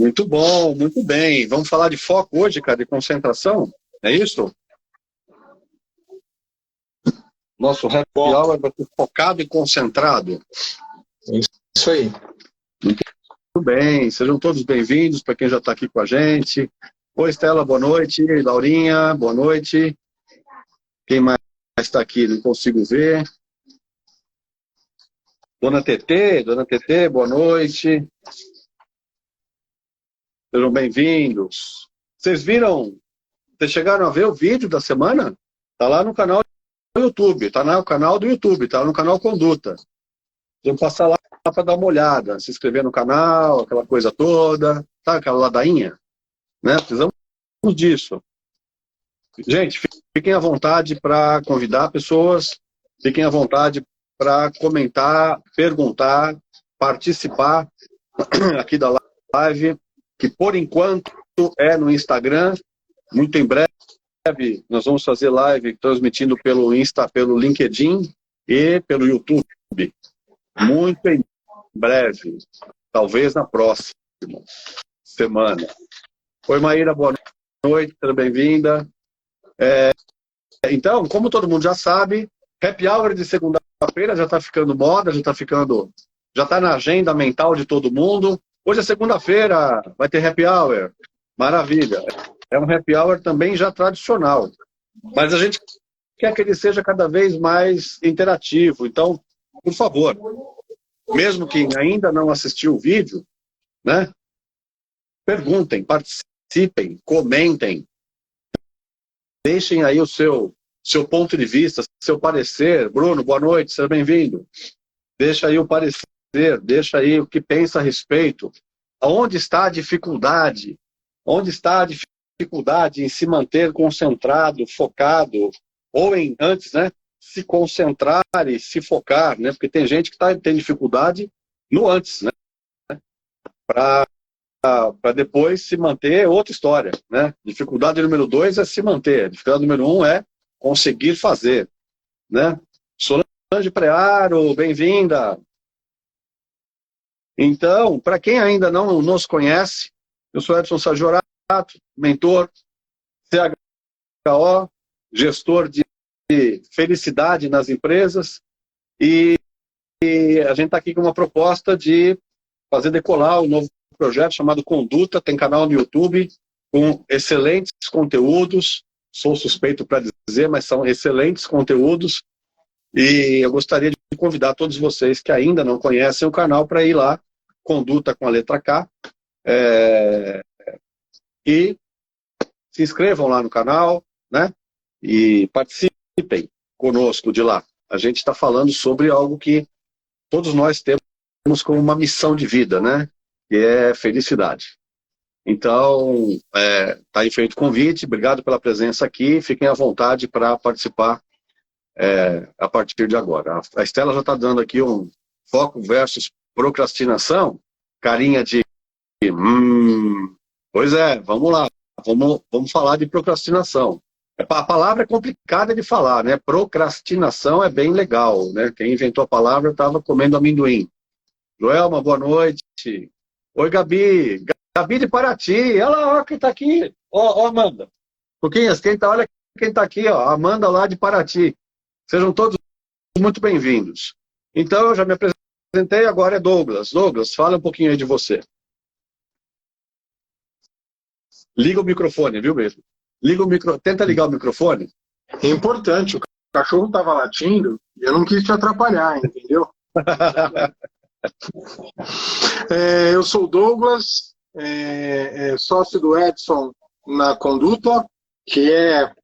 Muito bom, muito bem. Vamos falar de foco hoje, cara, de concentração? É isso? Nosso happy hour vai ser focado e concentrado. Isso aí. Muito bem, sejam todos bem-vindos para quem já está aqui com a gente. Oi, Estela, boa noite. Laurinha, boa noite. Quem mais está aqui? Não consigo ver. Dona TT, boa noite. Sejam bem-vindos. Vocês chegaram a ver o vídeo da semana? Está lá no canal do YouTube, está no canal do YouTube, está no canal Conduta. Vamos passar lá para dar uma olhada, se inscrever no canal, aquela coisa toda, tá? Aquela ladainha, né? Precisamos disso. Gente, fiquem à vontade para convidar pessoas, fiquem à vontade para comentar, perguntar, participar aqui da live, que por enquanto é no Instagram. Muito em breve nós vamos fazer live transmitindo pelo Insta, pelo LinkedIn e pelo YouTube. Muito em breve, talvez na próxima semana. Oi, Maíra, boa noite, seja bem-vinda. Então, como todo mundo já sabe, happy hour de segunda-feira já está ficando moda, já está na agenda mental de todo mundo. Hoje é segunda-feira, vai ter happy hour. Maravilha. É um happy hour também já tradicional. Mas a gente quer que ele seja cada vez mais interativo. Então, por favor, mesmo quem ainda não assistiu o vídeo, né? Perguntem, participem, comentem. Deixem aí o seu ponto de vista, seu parecer. Bruno, boa noite, seja bem-vindo. Deixa aí o parecer, deixa aí o que pensa a respeito. Onde está a dificuldade? Onde está a dificuldade em se manter concentrado, focado, ou antes, né? Se concentrar e se focar, né? Porque tem gente que tem dificuldade no antes, né? Para depois se manter é outra história, né? Dificuldade número 2 é se manter. Dificuldade número 1 é conseguir fazer, né? Solange Prearo, bem-vinda. Então, para quem ainda não nos conhece, eu sou Edson Sajorato, mentor, CHO, gestor de felicidade nas empresas, e a gente está aqui com uma proposta de fazer decolar um novo projeto chamado Conduta, tem canal no YouTube, com excelentes conteúdos, sou suspeito para dizer, mas são excelentes conteúdos, e eu gostaria de convidar todos vocês que ainda não conhecem o canal para ir lá, Conduta com a letra K, e se inscrevam lá no canal, né? E participem conosco de lá. A gente está falando sobre algo que todos nós temos como uma missão de vida, né? Que é felicidade. Então, está aí feito o convite, obrigado pela presença aqui, fiquem à vontade para participar a partir de agora. A Estela já está dando aqui um foco versus procrastinação, carinha de pois é, vamos lá, vamos falar de procrastinação. A palavra é complicada de falar, né? Procrastinação é bem legal, né? Quem inventou a palavra estava comendo amendoim. Joelma, boa noite. Oi, Gabi. Gabi de Paraty. Olha quem está aqui. Ó, Amanda. Pouquinhas, olha quem está aqui, ó. Amanda lá de Paraty. Sejam todos muito bem-vindos. Então, eu já me apresentei, agora é Douglas. Douglas, fala um pouquinho aí de você. Liga o microfone, viu mesmo? Tenta ligar o microfone. É importante, o cachorro estava latindo e eu não quis te atrapalhar, entendeu? Eu sou o Douglas, sócio do Edson na Conduta, que é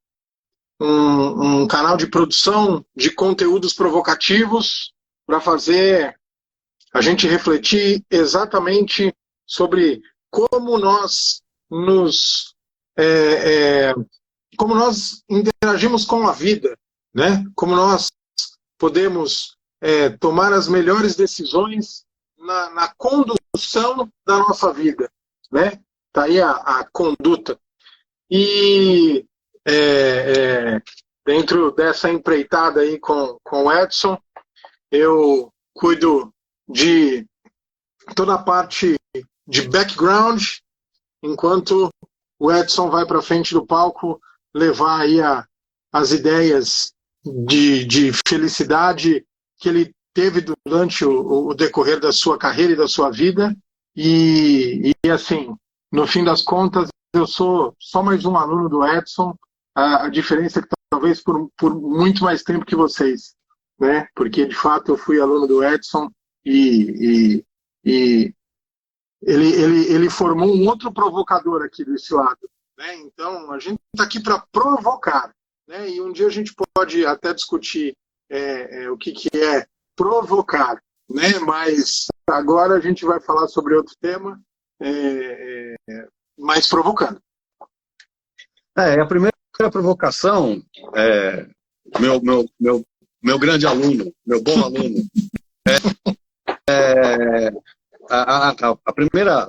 um canal de produção de conteúdos provocativos para fazer a gente refletir exatamente sobre como nós como nós interagimos com a vida, né? Como nós podemos tomar as melhores decisões na condução da nossa vida, né? Tá aí a conduta. E dentro dessa empreitada aí com o Edson, eu cuido de toda a parte de background enquanto o Edson vai para frente do palco levar aí as ideias de felicidade que ele teve durante o decorrer da sua carreira e da sua vida. E assim, no fim das contas, eu sou só mais um aluno do Edson, a diferença é que talvez por muito mais tempo que vocês, né? Porque de fato eu fui aluno do Edson e ele formou um outro provocador aqui desse lado, né? Então a gente está aqui para provocar, né? E um dia a gente pode até discutir o que é provocar, né? Mas agora a gente vai falar sobre outro tema, mais provocando. A primeira provocação, meu grande aluno, meu bom aluno, a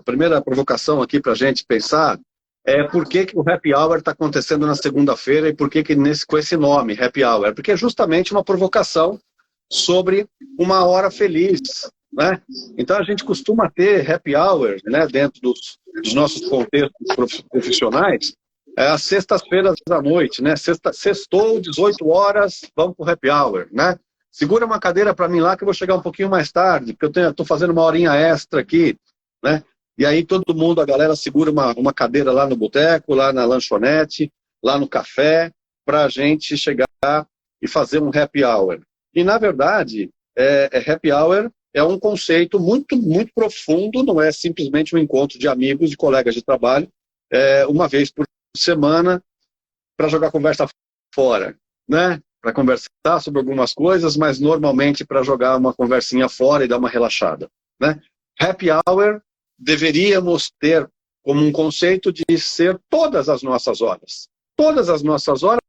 primeira provocação aqui para a gente pensar é por que o Happy Hour está acontecendo na segunda-feira e por que com esse nome, Happy Hour? Porque é justamente uma provocação sobre uma hora feliz, né? Então a gente costuma ter Happy Hour, né, dentro dos nossos contextos profissionais, às sextas-feiras à noite, né? Sextou, 18 horas, vamos para o Happy Hour, né? Segura uma cadeira para mim lá que eu vou chegar um pouquinho mais tarde, porque eu estou fazendo uma horinha extra aqui, né? E aí todo mundo, a galera segura uma cadeira lá no boteco, lá na lanchonete, lá no café, para a gente chegar e fazer um Happy Hour. E, na verdade, Happy Hour é um conceito muito, muito profundo, não é simplesmente um encontro de amigos, de colegas de trabalho, uma vez por semana, para jogar conversa fora, né? Para conversar sobre algumas coisas, mas normalmente para jogar uma conversinha fora e dar uma relaxada, né? Happy Hour deveríamos ter como um conceito de ser todas as nossas horas. Todas as nossas horas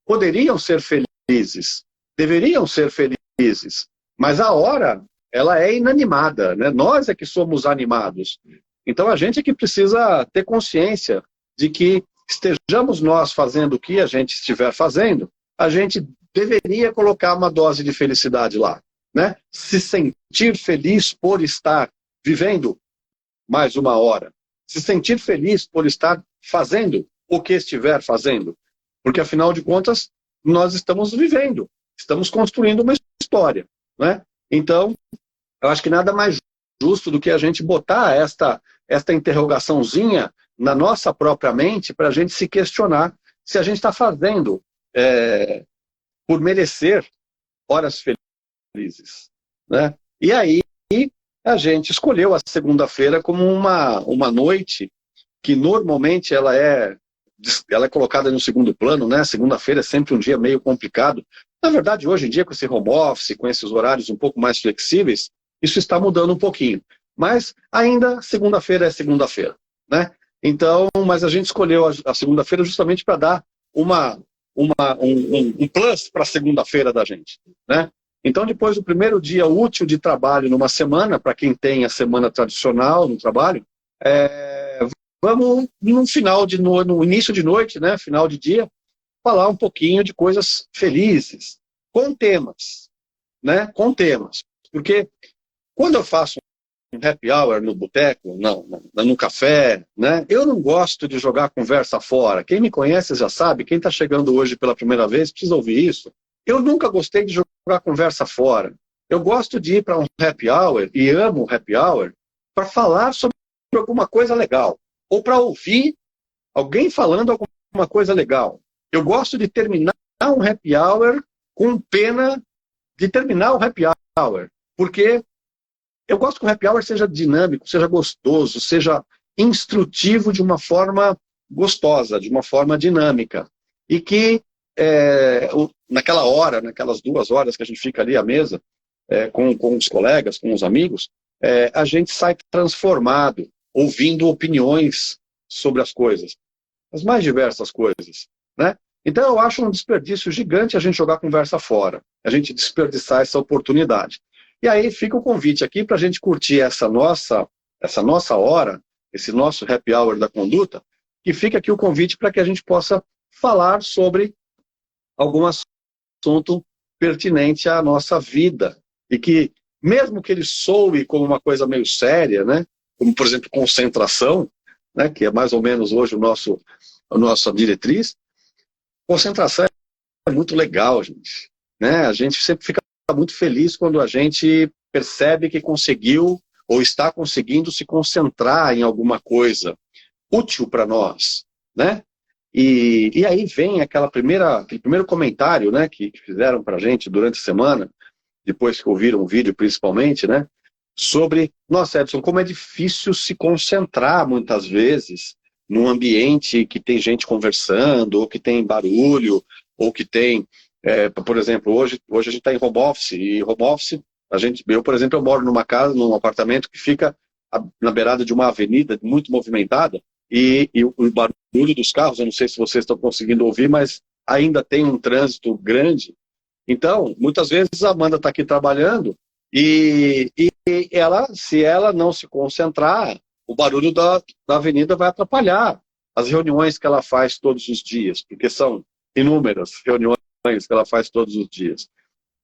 poderiam ser felizes, deveriam ser felizes, mas a hora, ela é inanimada, né? Nós é que somos animados. Então a gente é que precisa ter consciência de que estejamos nós fazendo o que a gente estiver fazendo, a gente deveria colocar uma dose de felicidade lá, né? Se sentir feliz por estar vivendo mais uma hora. Se sentir feliz por estar fazendo o que estiver fazendo. Porque, afinal de contas, nós estamos vivendo, estamos construindo uma história, né? Então, eu acho que nada mais justo do que a gente botar esta interrogaçãozinha na nossa própria mente para a gente se questionar se a gente está fazendo por merecer horas felizes, né? E aí a gente escolheu a segunda-feira como uma noite que normalmente ela é colocada no segundo plano, né? Segunda-feira é sempre um dia meio complicado. Na verdade, hoje em dia, com esse home office, com esses horários um pouco mais flexíveis, isso está mudando um pouquinho. Mas ainda segunda-feira é segunda-feira, né? Então, mas a gente escolheu a segunda-feira justamente para dar um plus para a segunda-feira da gente, né? Então, depois do primeiro dia útil de trabalho numa semana, para quem tem a semana tradicional no trabalho, vamos no início de noite, né, final de dia, falar um pouquinho de coisas felizes, com temas, né, com temas. Porque quando eu faço um happy hour no boteco, no café, né, eu não gosto de jogar conversa fora. Quem me conhece já sabe, quem está chegando hoje pela primeira vez precisa ouvir isso. Eu nunca gostei de jogar conversa fora. Eu gosto de ir para um happy hour, e amo o happy hour, para falar sobre alguma coisa legal. Ou para ouvir alguém falando alguma coisa legal. Eu gosto de terminar um happy hour com pena de terminar o happy hour. Porque eu gosto que o happy hour seja dinâmico, seja gostoso, seja instrutivo de uma forma gostosa, de uma forma dinâmica. E que naquela hora, naquelas 2 horas que a gente fica ali à mesa, com os colegas, com os amigos, a gente sai transformado, ouvindo opiniões sobre as coisas, as mais diversas coisas, né? Então eu acho um desperdício gigante a gente jogar conversa fora, a gente desperdiçar essa oportunidade. E aí fica o convite aqui para a gente curtir essa nossa hora, esse nosso happy hour da conduta, e fica aqui o convite para que a gente possa falar sobre algum assunto pertinente à nossa vida. E que, mesmo que ele soe como uma coisa meio séria, né? Como, por exemplo, concentração, né, que é mais ou menos hoje a nossa diretriz. Concentração é muito legal, gente. Né? A gente sempre fica muito feliz quando a gente percebe que conseguiu ou está conseguindo se concentrar em alguma coisa útil para nós, né? E aí vem aquele primeiro comentário, né, que fizeram para a gente durante a semana, depois que ouviram o vídeo principalmente, né, sobre, nossa, Edson, como é difícil se concentrar muitas vezes num ambiente que tem gente conversando, ou que tem barulho, ou que tem, por exemplo, hoje a gente está em home office, e home office, eu, por exemplo, eu moro numa casa, num apartamento que fica na beirada de uma avenida muito movimentada, e o barulho dos carros, eu não sei se vocês estão conseguindo ouvir, mas ainda tem um trânsito grande. Então, muitas vezes a Amanda está aqui trabalhando e ela, se ela não se concentrar, o barulho da avenida vai atrapalhar as reuniões que ela faz todos os dias, porque são inúmeras reuniões que ela faz todos os dias.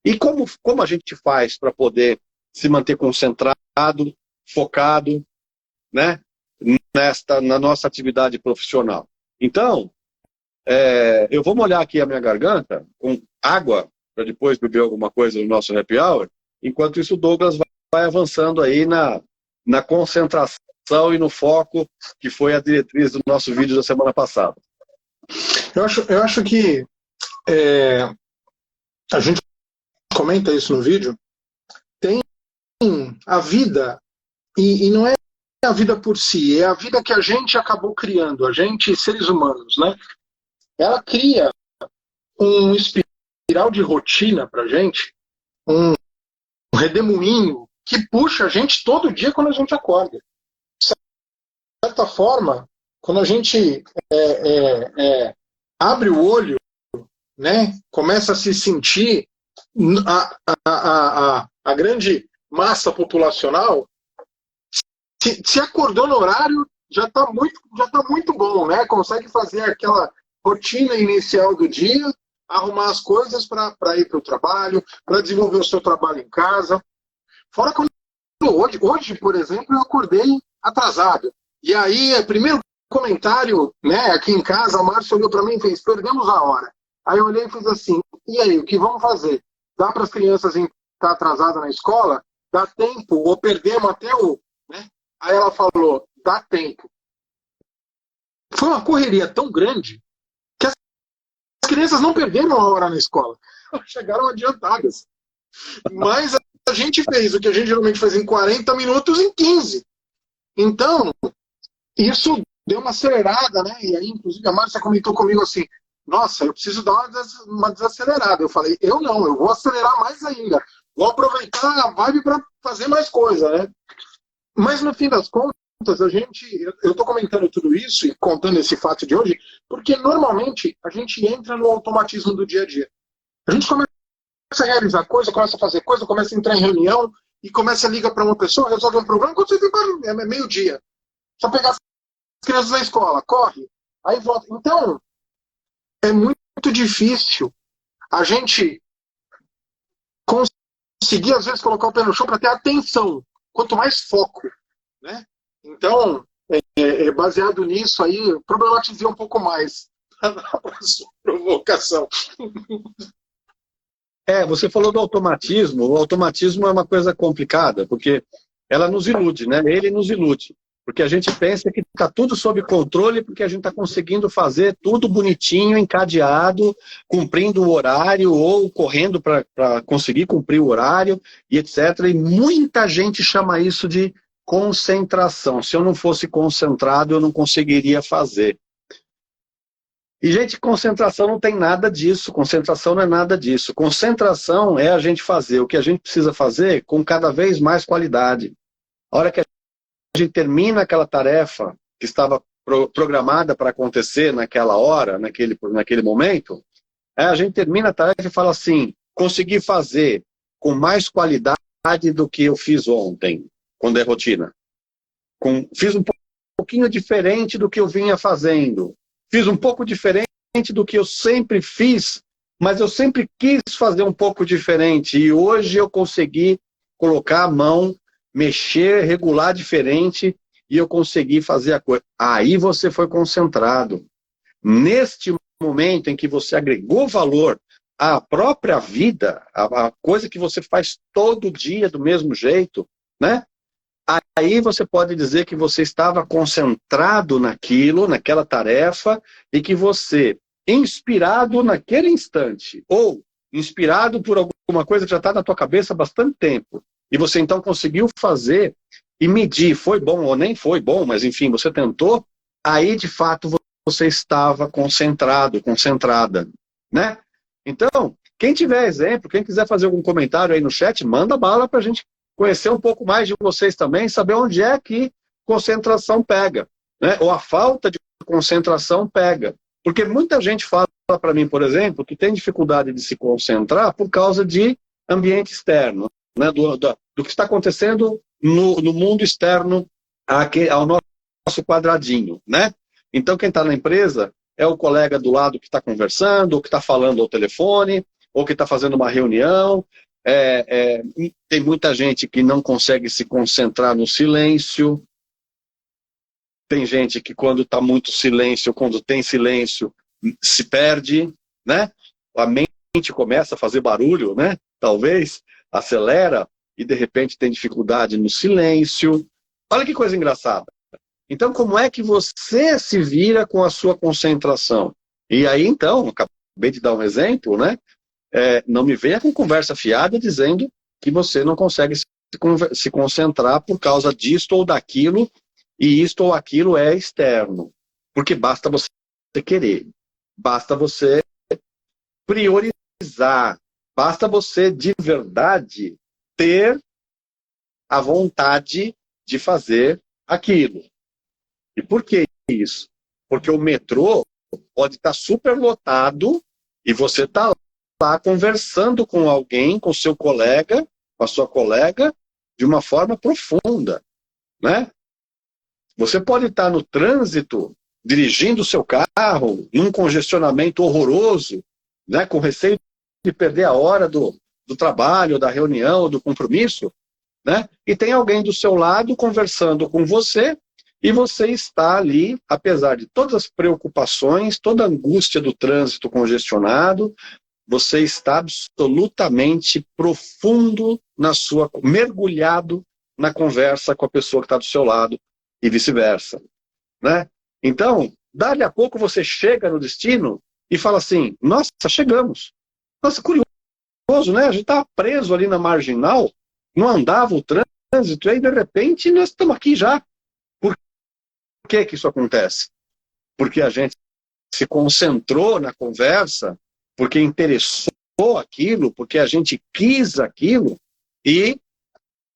E como a gente faz para poder se manter concentrado, focado, né, na nossa atividade profissional? Então, eu vou molhar aqui a minha garganta com água para depois beber alguma coisa no nosso happy hour. Enquanto isso, o Douglas vai avançando aí na concentração e no foco, que foi a diretriz do nosso vídeo da semana passada. Eu acho que a gente comenta isso no vídeo, tem a vida, e não é a vida por si, é a vida que a gente acabou criando, a gente, seres humanos, né? Ela cria um espiral de rotina pra gente, um redemoinho que puxa a gente todo dia quando a gente acorda. De certa forma, quando a gente abre o olho, né, começa a se sentir a grande massa populacional, se acordou no horário, já está muito bom, né? Consegue fazer aquela rotina inicial do dia, arrumar as coisas para ir para o trabalho, para desenvolver o seu trabalho em casa. Fora quando hoje, por exemplo, eu acordei atrasado. E aí, primeiro comentário, né, aqui em casa, a Márcia olhou para mim e fez: perdemos a hora. Aí eu olhei e fiz assim: e aí, o que vamos fazer? Dá para as crianças estar atrasadas na escola? Dá tempo? Ou perdemos até o... Né? Aí ela falou: dá tempo. Foi uma correria tão grande que as crianças não perderam a hora na escola. Chegaram adiantadas. Mas a gente fez o que a gente geralmente faz em 40 minutos em 15. Então, isso deu uma acelerada, né? E aí, inclusive, a Márcia comentou comigo assim: nossa, eu preciso dar uma desacelerada. Eu falei: eu não, eu vou acelerar mais ainda. Vou aproveitar a vibe para fazer mais coisa, né? Mas, no fim das contas, eu estou comentando tudo isso e contando esse fato de hoje, porque normalmente a gente entra no automatismo do dia a dia. A gente começa a realizar coisa, começa a fazer coisa, começa a entrar em reunião e começa a ligar para uma pessoa, resolve um problema, quando você fica meio-dia. Só pegar as crianças da escola, corre, aí volta. Então, é muito difícil a gente conseguir, às vezes, colocar o pé no chão para ter atenção. Quanto mais foco, né? Então, baseado nisso aí, eu problematizei um pouco mais a sua provocação. Você falou do automatismo. O automatismo é uma coisa complicada, porque ela nos ilude, né? Ele nos ilude. Porque a gente pensa que está tudo sob controle, porque a gente está conseguindo fazer tudo bonitinho, encadeado, cumprindo o horário, ou correndo para conseguir cumprir o horário, e etc. E muita gente chama isso de concentração. Se eu não fosse concentrado, eu não conseguiria fazer. E, gente, concentração não tem nada disso. Concentração não é nada disso. Concentração é a gente fazer o que a gente precisa fazer com cada vez mais qualidade. A hora que a gente termina aquela tarefa que estava programada para acontecer naquela hora, naquele momento, a gente termina a tarefa e fala assim: consegui fazer com mais qualidade do que eu fiz ontem, quando é rotina. Fiz um pouquinho diferente do que eu vinha fazendo. Fiz um pouco diferente do que eu sempre fiz, mas eu sempre quis fazer um pouco diferente. E hoje eu consegui colocar a mão, mexer, regular diferente e eu consegui fazer a coisa. Aí você foi concentrado. Neste momento em que você agregou valor à própria vida, a coisa que você faz todo dia do mesmo jeito, né? Aí você pode dizer que você estava concentrado naquilo, naquela tarefa, e que você, inspirado naquele instante, ou inspirado por alguma coisa que já está na tua cabeça há bastante tempo, e você então conseguiu fazer e medir, foi bom ou nem foi bom, mas enfim, você tentou, aí de fato você estava concentrado, concentrada, né? Então, quem tiver exemplo, quem quiser fazer algum comentário aí no chat, manda bala para a gente conhecer um pouco mais de vocês também, saber onde é que concentração pega, né? Ou a falta de concentração pega. Porque muita gente fala para mim, por exemplo, que tem dificuldade de se concentrar por causa de ambiente externo, né? Do que está acontecendo no mundo externo ao nosso quadradinho, né? Então, quem está na empresa é o colega do lado que está conversando, ou que está falando ao telefone, ou que está fazendo uma reunião. Tem muita gente que não consegue se concentrar no silêncio. Tem gente que quando está muito silêncio, quando tem silêncio, se perde, né? A mente começa a fazer barulho, né? Talvez, acelera, e de repente tem dificuldade no silêncio. Olha que coisa engraçada. Então, como é que você se vira com a sua concentração? E aí, então, acabei de dar um exemplo, né? Não me venha com conversa fiada dizendo que você não consegue se concentrar por causa disto ou daquilo, e isto ou aquilo é externo. Porque basta você querer, basta você priorizar, basta você de verdade ter a vontade de fazer aquilo. E por que isso? Porque o metrô pode estar super lotado e você está lá conversando com alguém, com seu colega, com a sua colega, de uma forma profunda, né? Você pode estar no trânsito, dirigindo o seu carro, num congestionamento horroroso, né? Com receio de perder a hora do trabalho, da reunião, do compromisso, né? E tem alguém do seu lado conversando com você, e você está ali, apesar de todas as preocupações, toda a angústia do trânsito congestionado, você está absolutamente profundo mergulhado na conversa com a pessoa que está do seu lado e vice-versa, né? Então, dali a pouco você chega no destino e fala assim, nossa, chegamos. Nossa, curioso, né? A gente estava preso ali na marginal, não andava o trânsito, e aí de repente nós estamos aqui já. Por que que isso acontece? Porque a gente se concentrou na conversa, porque interessou aquilo, porque a gente quis aquilo, e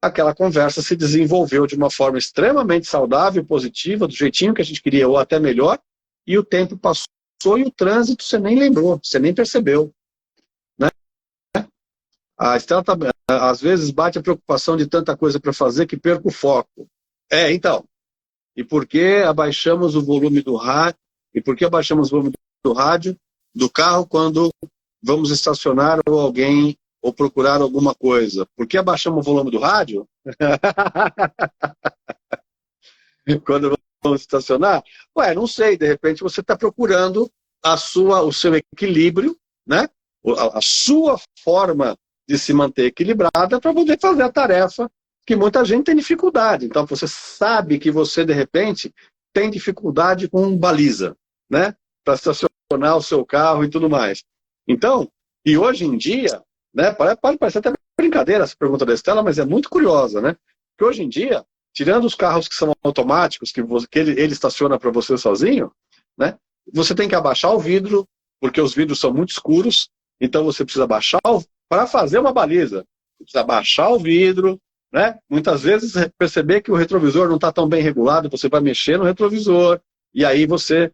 aquela conversa se desenvolveu de uma forma extremamente saudável, positiva, do jeitinho que a gente queria, ou até melhor, e o tempo passou e o trânsito você nem lembrou, você nem percebeu, né? A Estela às vezes bate a preocupação de tanta coisa para fazer que perco o foco. Então, e por que abaixamos o volume do rádio? E por que abaixamos o volume do rádio do carro quando vamos estacionar ou alguém ou procurar alguma coisa? Por que abaixamos o volume do rádio quando vamos estacionar? Não sei, de repente você está procurando o seu equilíbrio, né? A sua forma de se manter equilibrada para poder fazer a tarefa que muita gente tem dificuldade. Então você sabe que você, de repente, tem dificuldade com baliza, né? Para estacionar o seu carro e tudo mais. Então, e hoje em dia, né? Pode parecer até brincadeira essa pergunta da Estela, mas é muito curiosa, né? Porque hoje em dia, tirando os carros que são automáticos, que ele estaciona para você sozinho, né? Você tem que abaixar o vidro, porque os vidros são muito escuros, então você precisa abaixar para fazer uma baliza. Você precisa abaixar o vidro, né? Muitas vezes perceber que o retrovisor não está tão bem regulado, você vai mexer no retrovisor, e aí você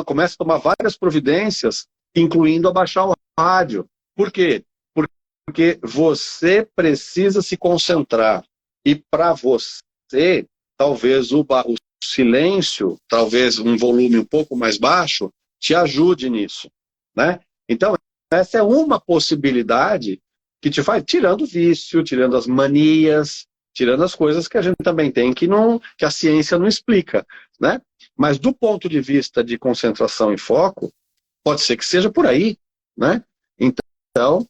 começa a tomar várias providências, incluindo abaixar o rádio. Por quê? Porque você precisa se concentrar. E para você, talvez o silêncio, talvez um volume um pouco mais baixo, te ajude nisso, né? Então, essa é uma possibilidade que te faz, tirando o vício, tirando as manias, tirando as coisas que a gente também tem que a ciência não explica, né? Mas do ponto de vista de concentração e foco, pode ser que seja por aí, né? Então,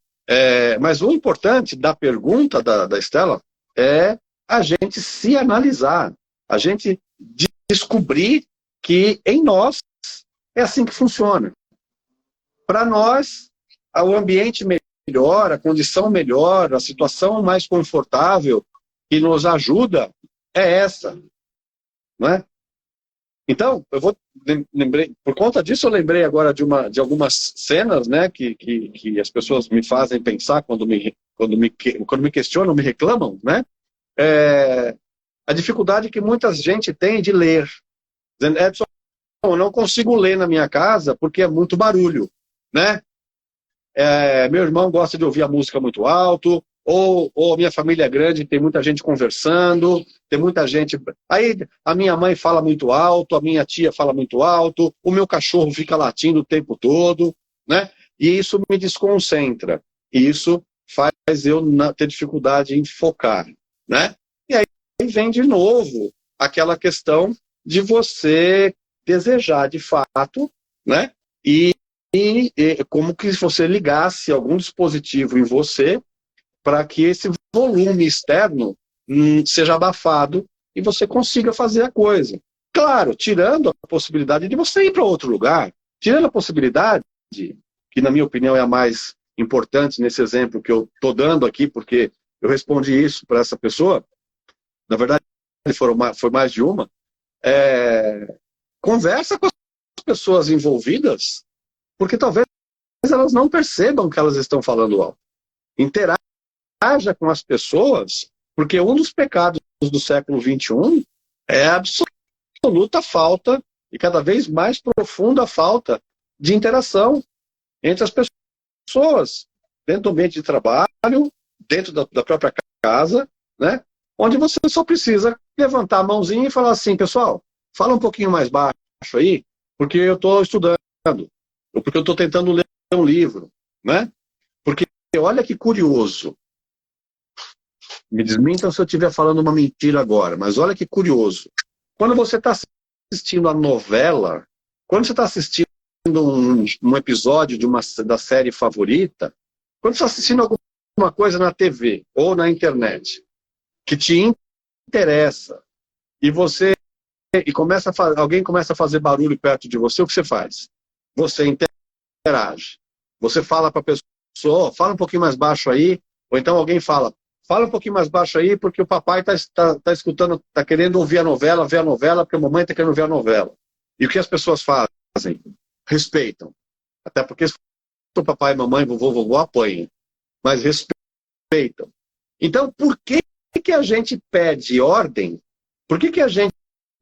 mas o importante da pergunta da Estela é a gente se analisar, a gente descobrir que em nós é assim que funciona. Para nós, o ambiente melhor, a condição melhor, a situação mais confortável que nos ajuda é essa, não é? Então, lembrei, por conta disso eu lembrei agora de algumas cenas, né, que as pessoas me fazem pensar quando me questionam, me reclamam, né? A dificuldade que muita gente tem de ler. Dizendo, Edson, eu não consigo ler na minha casa porque é muito barulho, né? Meu irmão gosta de ouvir a música muito alto, ou a minha família é grande, tem muita gente conversando, tem muita gente... Aí a minha mãe fala muito alto, a minha tia fala muito alto, o meu cachorro fica latindo o tempo todo, né? E isso me desconcentra. E isso faz eu ter dificuldade em focar, né? E aí vem de novo aquela questão de você desejar de fato, né? E como que você ligasse algum dispositivo em você para que esse volume externo seja abafado e você consiga fazer a coisa. Claro, tirando a possibilidade de você ir para outro lugar, tirando a possibilidade, que na minha opinião é a mais importante nesse exemplo que eu estou dando aqui, porque eu respondi isso para essa pessoa, na verdade foi mais de uma, conversa com as pessoas envolvidas, porque talvez elas não percebam que elas estão falando alto. Interaja com as pessoas, porque um dos pecados do século XXI é a absoluta falta, e cada vez mais profunda falta, de interação entre as pessoas, dentro do ambiente de trabalho, dentro da própria casa, né? Onde você só precisa levantar a mãozinha e falar assim, pessoal, fala um pouquinho mais baixo aí, porque eu estou estudando, ou porque eu estou tentando ler um livro, né? Porque olha que curioso, me desmintam se eu estiver falando uma mentira agora, mas olha que curioso, quando você está assistindo a novela, quando você está assistindo um episódio da série favorita, quando você está assistindo alguma coisa na TV ou na internet que te interessa e alguém começa a fazer barulho perto de você, o que você faz? Você interage. Você fala para a pessoa, fala um pouquinho mais baixo aí, ou então alguém fala um pouquinho mais baixo aí porque o papai está escutando, está querendo ouvir a novela, ver a novela, porque a mamãe está querendo ver a novela. E o que as pessoas fazem? Respeitam. Até porque se o papai, mamãe, vovô apanham. Mas respeitam. Então, por que a gente pede ordem? Por que a gente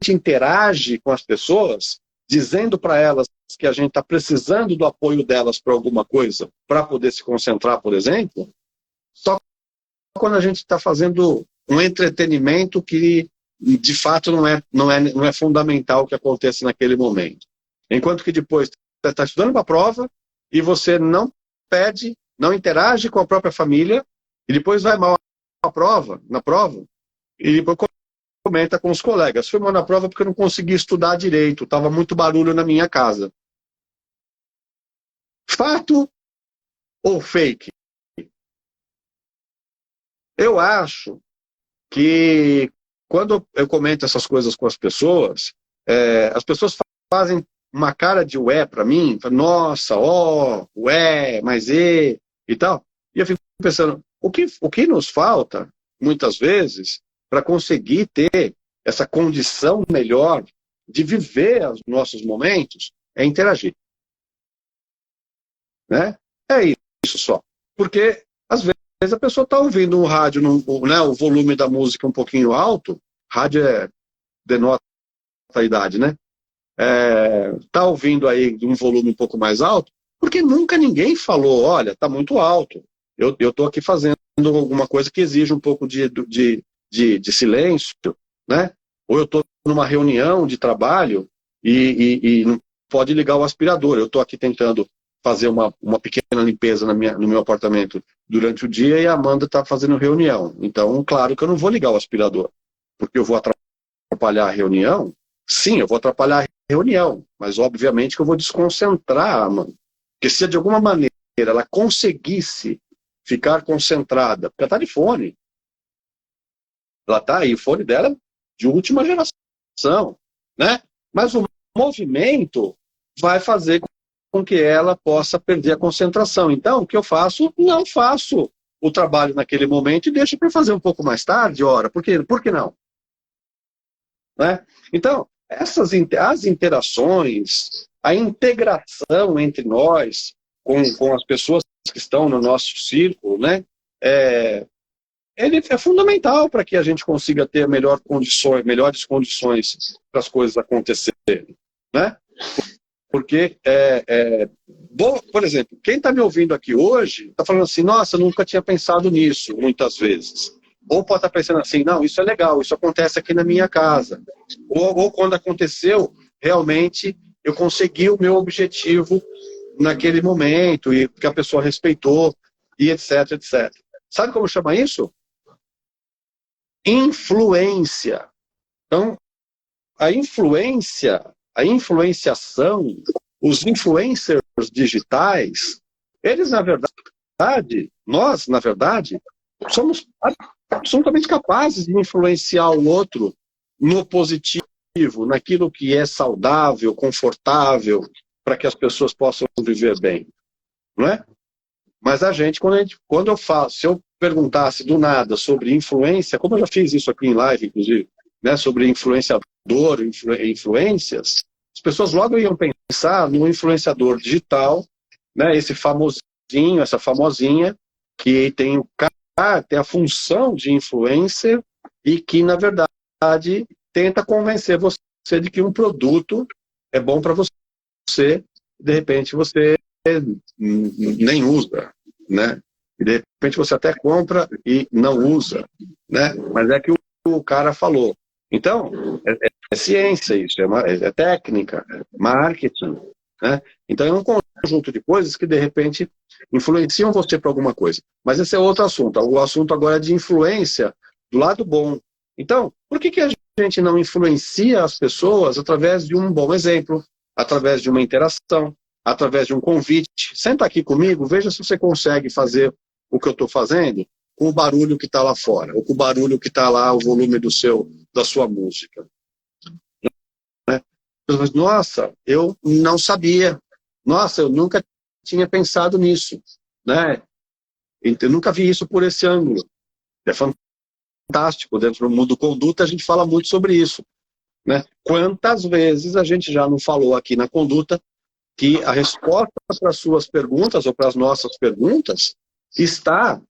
interage com as pessoas, dizendo para elas que a gente está precisando do apoio delas para alguma coisa, para poder se concentrar, por exemplo, só quando a gente está fazendo um entretenimento que, de fato, não é fundamental que aconteça naquele momento. Enquanto que depois você está estudando para a prova e você não pede, não interage com a própria família e depois vai mal na prova e depois comenta com os colegas. Fui mal na prova porque eu não consegui estudar direito, estava muito barulho na minha casa. Fato ou fake? Eu acho que quando eu comento essas coisas com as pessoas fazem uma cara de ué para mim, nossa, ué, mas e tal. E eu fico pensando, o que nos falta, muitas vezes, para conseguir ter essa condição melhor de viver os nossos momentos, é interagir. Né? É isso só. Porque, às vezes, a pessoa está ouvindo um rádio, né, o volume da música um pouquinho alto, rádio denota a idade, né? Está ouvindo aí um volume um pouco mais alto, porque nunca ninguém falou, olha, está muito alto. Eu estou aqui fazendo alguma coisa que exige um pouco de silêncio, né? Ou eu estou numa reunião de trabalho e não pode ligar o aspirador. Eu estou aqui tentando fazer uma pequena limpeza no meu apartamento durante o dia e a Amanda está fazendo reunião. Então, claro que eu não vou ligar o aspirador, porque eu vou atrapalhar a reunião. Sim, eu vou atrapalhar a reunião, mas obviamente que eu vou desconcentrar a Amanda. Porque se de alguma maneira ela conseguisse ficar concentrada, porque ela está de fone, ela está aí, o fone dela é de última geração, né? Mas o movimento vai fazer com que ela possa perder a concentração. Então, o que eu faço? Não faço o trabalho naquele momento e deixo para fazer um pouco mais tarde, ora. Por que não? Né? Então, as interações, a integração entre nós com as pessoas que estão no nosso círculo, né? Ele é fundamental para que a gente consiga ter melhores condições para as coisas acontecerem, né? Porque, por exemplo, quem está me ouvindo aqui hoje está falando assim, nossa, eu nunca tinha pensado nisso, muitas vezes. Ou pode estar pensando assim, não, isso é legal, isso acontece aqui na minha casa. Ou quando aconteceu, realmente eu consegui o meu objetivo naquele momento, e que a pessoa respeitou, e etc, etc. Sabe como chama isso? Influência. Então, a influenciação, os influencers digitais, eles, na verdade, nós, na verdade, somos absolutamente capazes de influenciar o outro no positivo, naquilo que é saudável, confortável, para que as pessoas possam viver bem. Não é? Mas quando eu faço, se eu perguntasse do nada sobre influência, como eu já fiz isso aqui em live, inclusive, né, sobre influenciador, influências, as pessoas logo iam pensar no influenciador digital, né, esse famosinho, essa famosinha, que tem a função de influencer e que, na verdade, tenta convencer você de que um produto é bom para você, de repente você nem usa, né? E de repente você até compra e não usa, né? Mas é que o cara falou. Então, é ciência isso, é técnica, é marketing, né? Então é um conjunto de coisas que de repente influenciam você para alguma coisa. Mas esse é outro assunto. O assunto agora é de influência do lado bom. Então, por que a gente não influencia as pessoas através de um bom exemplo, através de uma interação, através de um convite? Senta aqui comigo, veja se você consegue fazer o que eu estou fazendo com o barulho que está lá fora, ou com o barulho que está lá, o volume da sua música. Né? Nossa, eu não sabia. Nossa, eu nunca tinha pensado nisso. Né? Eu nunca vi isso por esse ângulo. É fantástico. Dentro do mundo conduta, a gente fala muito sobre isso. Né? Quantas vezes a gente já não falou aqui na conduta que a resposta para as suas perguntas ou para as nossas perguntas está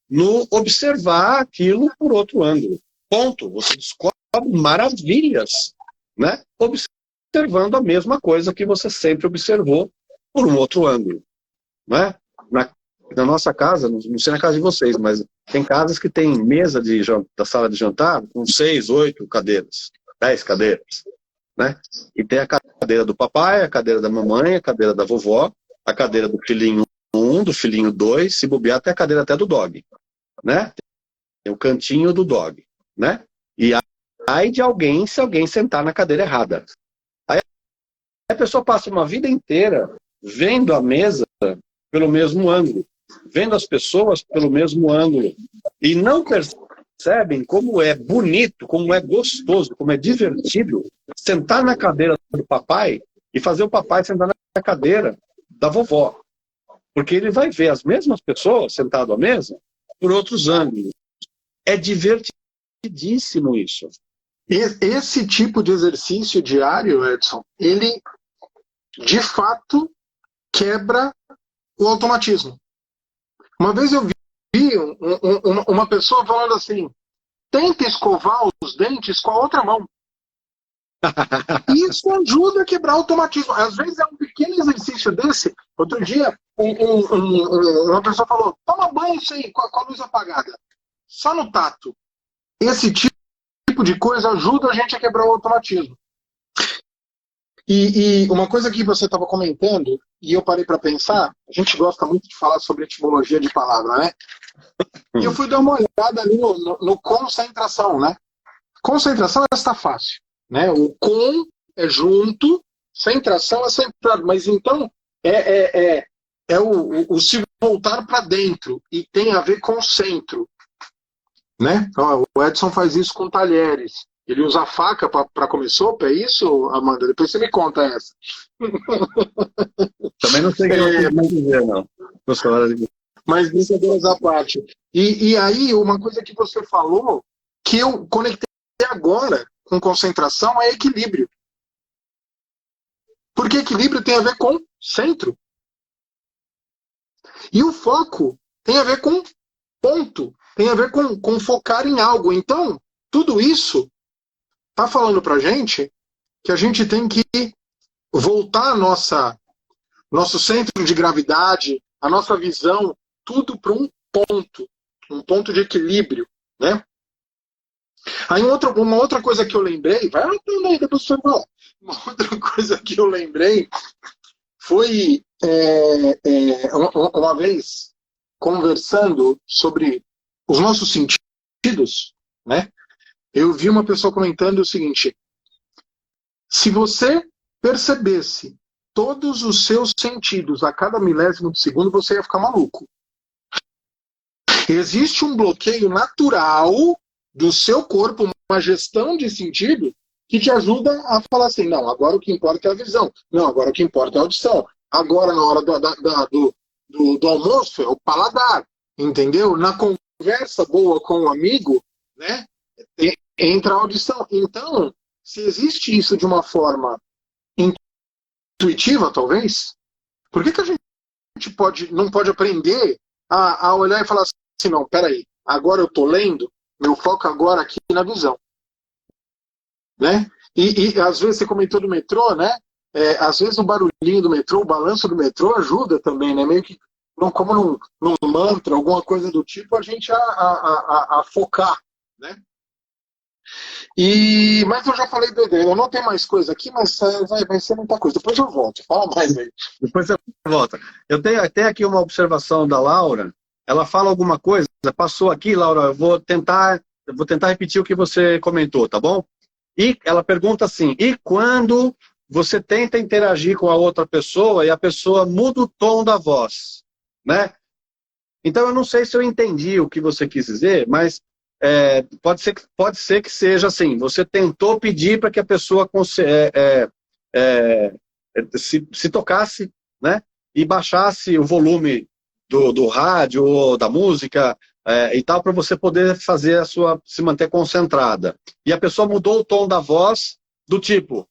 no observar aquilo por outro ângulo. Ponto. Você descobre maravilhas, né? Observando a mesma coisa que você sempre observou por um outro ângulo. Né? Na nossa casa, não sei na casa de vocês, mas tem casas que tem mesa da sala de jantar com 6, 8 cadeiras, 10 cadeiras. Né? E tem a cadeira do papai, a cadeira da mamãe, a cadeira da vovó, a cadeira do filhinho 1, do filhinho 2, se bobear até a cadeira até do dog. Né? Tem o cantinho do dog. Né? E aí de alguém, se alguém sentar na cadeira errada. Aí a pessoa passa uma vida inteira vendo a mesa pelo mesmo ângulo, vendo as pessoas pelo mesmo ângulo, e não percebem como é bonito, como é gostoso, como é divertido sentar na cadeira do papai e fazer o papai sentar na cadeira da vovó. Porque ele vai ver as mesmas pessoas sentado à mesa por outros ângulos. É divertidíssimo isso. Esse tipo de exercício diário, Edson, ele de fato quebra o automatismo. Uma vez eu vi uma pessoa falando assim: tenta escovar os dentes com a outra mão. Isso ajuda a quebrar o automatismo. Às vezes é um pequeno exercício desse. Outro dia, uma pessoa falou: toma banho isso aí, com a luz apagada. Só no tato. Esse tipo de coisa ajuda a gente a quebrar o automatismo. E uma coisa que você estava comentando, e eu parei para pensar, a gente gosta muito de falar sobre etimologia de palavra, né? E eu fui dar uma olhada ali no concentração, né? Concentração está fácil, né? O com é junto, centração é centrado, mas então é o se voltar para dentro e tem a ver com o centro, né? Ó, o Edson faz isso com talheres. Ele usa a faca para comer sopa, é isso, Amanda? Depois você me conta essa. Também não sei o que eu quis dizer, não. Mas brincadeiras à parte. E aí, uma coisa que você falou, que eu conectei agora com concentração, é equilíbrio. Porque equilíbrio tem a ver com centro. E o foco tem a ver com ponto. Tem a ver com focar em algo. Então, tudo isso está falando para a gente que a gente tem que voltar nosso centro de gravidade, a nossa visão, tudo para um ponto de equilíbrio, né? Aí uma outra coisa que eu lembrei, vai anotando aí, depois você fala. Uma outra coisa que eu lembrei foi uma vez conversando sobre os nossos sentidos, né? Eu vi uma pessoa comentando o seguinte: se você percebesse todos os seus sentidos a cada milésimo de segundo, você ia ficar maluco. Existe um bloqueio natural do seu corpo, uma gestão de sentido, que te ajuda a falar assim, não, agora o que importa é a visão, não, agora o que importa é a audição, agora na hora do almoço é o paladar, entendeu? Na conversa boa com um amigo, né, entra a audição. Então, se existe isso de uma forma intuitiva, talvez, por que a gente não pode aprender a olhar e falar assim, não, peraí, agora eu estou lendo, meu foco agora aqui na visão. Né? E às vezes você comentou do metrô, né? Às vezes o barulhinho do metrô, o balanço do metrô ajuda também, né? Meio que como num mantra, alguma coisa do tipo, a gente a focar, né? Mas eu já falei do eu não tenho mais coisa aqui, mas vai ser muita coisa. Depois eu volto. Fala mais aí. Depois você volta. Eu tenho até aqui uma observação da Laura. Ela fala alguma coisa, passou aqui, Laura, eu vou tentar repetir o que você comentou, tá bom? E ela pergunta assim, e quando você tenta interagir com a outra pessoa e a pessoa muda o tom da voz, né? Então eu não sei se eu entendi o que você quis dizer, mas pode ser que seja assim, você tentou pedir para que a pessoa se tocasse, né? E baixasse o volume do rádio ou da música e tal, para você poder fazer se manter concentrada. E a pessoa mudou o tom da voz do tipo,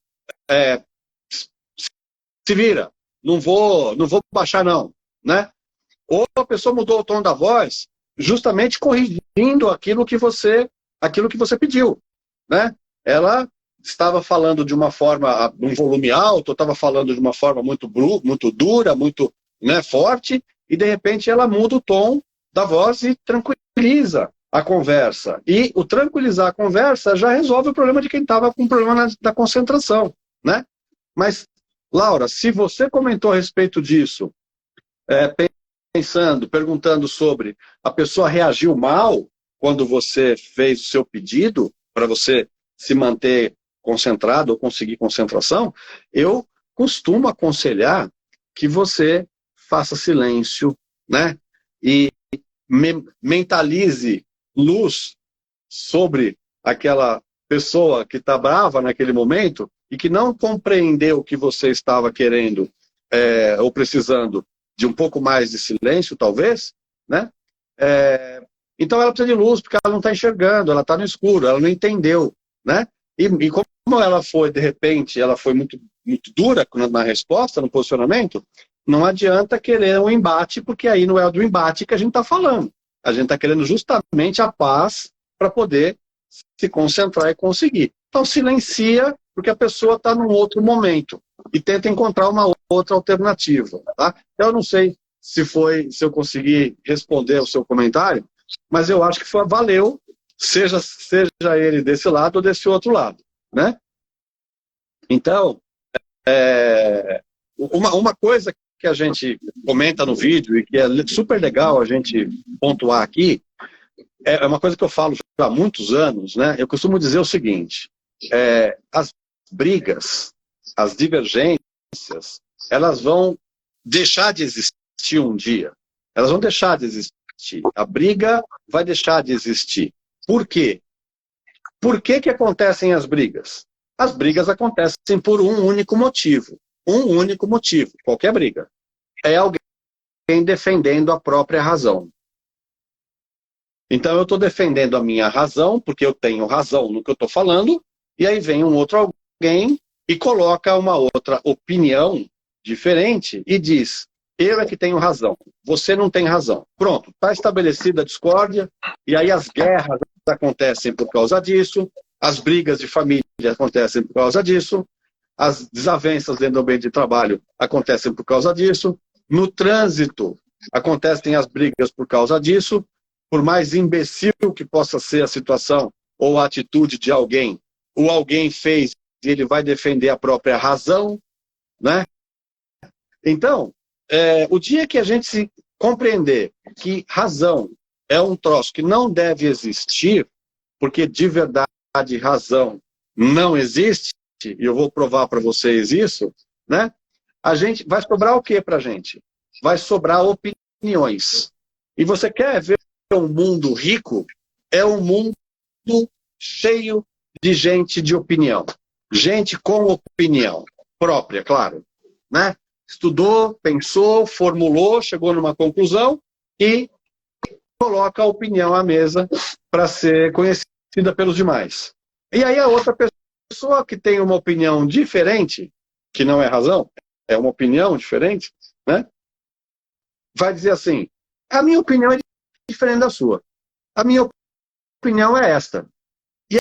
se vira, não vou baixar não, né? Ou a pessoa mudou o tom da voz justamente corrigindo aquilo que você pediu, né? Ela estava falando de uma forma, um volume alto, estava falando de uma forma muito dura, muito, né, forte, e de repente ela muda o tom da voz e tranquiliza a conversa. E o tranquilizar a conversa já resolve o problema de quem estava com problema da concentração, né? Mas, Laura, se você comentou a respeito disso, perguntando sobre a pessoa reagiu mal quando você fez o seu pedido para você se manter concentrado ou conseguir concentração, eu costumo aconselhar que você faça silêncio, né? E mentalize luz sobre aquela pessoa que está brava naquele momento e que não compreendeu o que você estava querendo ou precisando de um pouco mais de silêncio, talvez, né? Então ela precisa de luz, porque ela não está enxergando, ela está no escuro, ela não entendeu, né? E como ela foi, de repente, ela foi muito, muito dura na resposta, no posicionamento, não adianta querer um embate, porque aí não é do embate que a gente está falando. A gente está querendo justamente a paz para poder se concentrar e conseguir. Então silencia, porque a pessoa está num outro momento e tenta encontrar uma outra alternativa. Tá? Eu não sei se eu consegui responder o seu comentário, mas eu acho que valeu, seja ele desse lado ou desse outro lado. Né? Então, Uma coisa que a gente comenta no vídeo e que é super legal a gente pontuar aqui, é uma coisa que eu falo já há muitos anos, né? Eu costumo dizer o seguinte, as brigas, as divergências, elas vão deixar de existir um dia. Elas vão deixar de existir. A briga vai deixar de existir. Por quê? Por que acontecem as brigas? As brigas acontecem por um único motivo. Um único motivo. Qualquer briga. É alguém defendendo a própria razão. Então eu estou defendendo a minha razão, porque eu tenho razão no que eu estou falando, e aí vem um outro alguém e coloca uma outra opinião diferente e diz, eu é que tenho razão, você não tem razão. Pronto, está estabelecida a discórdia, e aí as guerras acontecem por causa disso, as brigas de família acontecem por causa disso, as desavenças dentro do ambiente de trabalho acontecem por causa disso, no trânsito acontecem as brigas por causa disso, por mais imbecil que possa ser a situação ou a atitude de alguém, ou alguém fez e ele vai defender a própria razão, né? Então, o dia que a gente se compreender que razão é um troço que não deve existir, porque de verdade razão não existe, e eu vou provar para vocês isso, né? A gente vai sobrar o que para a gente? Vai sobrar opiniões. E você quer ver um mundo rico? É um mundo cheio de gente de opinião. Gente com opinião própria, claro, né? Estudou, pensou, formulou, chegou numa conclusão e coloca a opinião à mesa para ser conhecida pelos demais. E aí a outra pessoa que tem uma opinião diferente, que não é razão, é uma opinião diferente, né? Vai dizer assim, a minha opinião é diferente da sua. A minha opinião é esta. E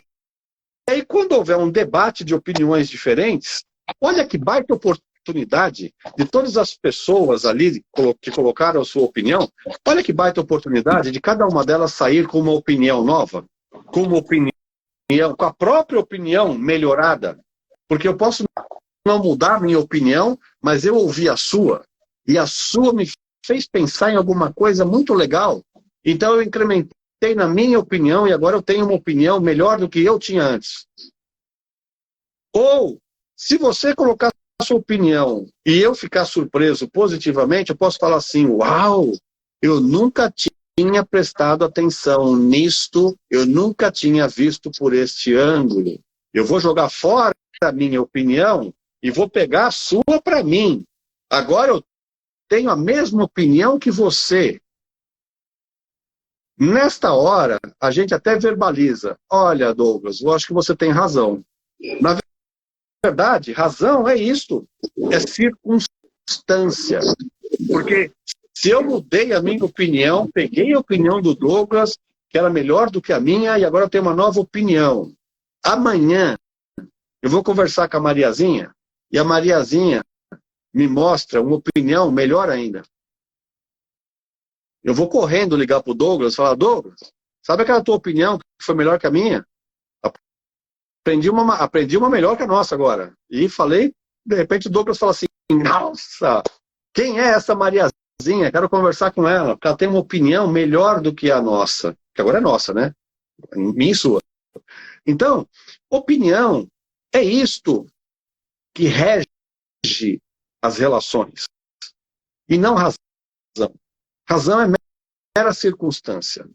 aí quando houver um debate de opiniões diferentes, olha que baita oportunidade de todas as pessoas ali que colocaram a sua opinião, olha que baita oportunidade de cada uma delas sair com uma opinião nova, com uma opinião, com a própria opinião melhorada. Porque eu posso não mudar a minha opinião, mas eu ouvi a sua, e a sua me fez pensar em alguma coisa muito legal. Então eu incrementei na minha opinião e agora eu tenho uma opinião melhor do que eu tinha antes. Ou, se você colocar a sua opinião e eu ficar surpreso positivamente, eu posso falar assim, uau, eu nunca tinha prestado atenção nisto, eu nunca tinha visto por este ângulo. Eu vou jogar fora a minha opinião e vou pegar a sua para mim. Agora eu tenho a mesma opinião que você. Nesta hora, a gente até verbaliza. Olha, Douglas, eu acho que você tem razão. Na verdade, razão é isto. É circunstância. Porque se eu mudei a minha opinião, peguei a opinião do Douglas, que era melhor do que a minha, e agora eu tenho uma nova opinião. Amanhã, eu vou conversar com a Mariazinha, e a Mariazinha me mostra uma opinião melhor ainda. Eu vou correndo ligar para o Douglas e falar, Douglas, sabe aquela tua opinião que foi melhor que a minha? Aprendi uma melhor que a nossa agora. E falei, de repente o Douglas fala assim, nossa, quem é essa Mariazinha? Quero conversar com ela, porque ela tem uma opinião melhor do que a nossa. Que agora é nossa, né? Minha e sua. Então, opinião é isto que rege as relações. E não razão. Razão é mera circunstância,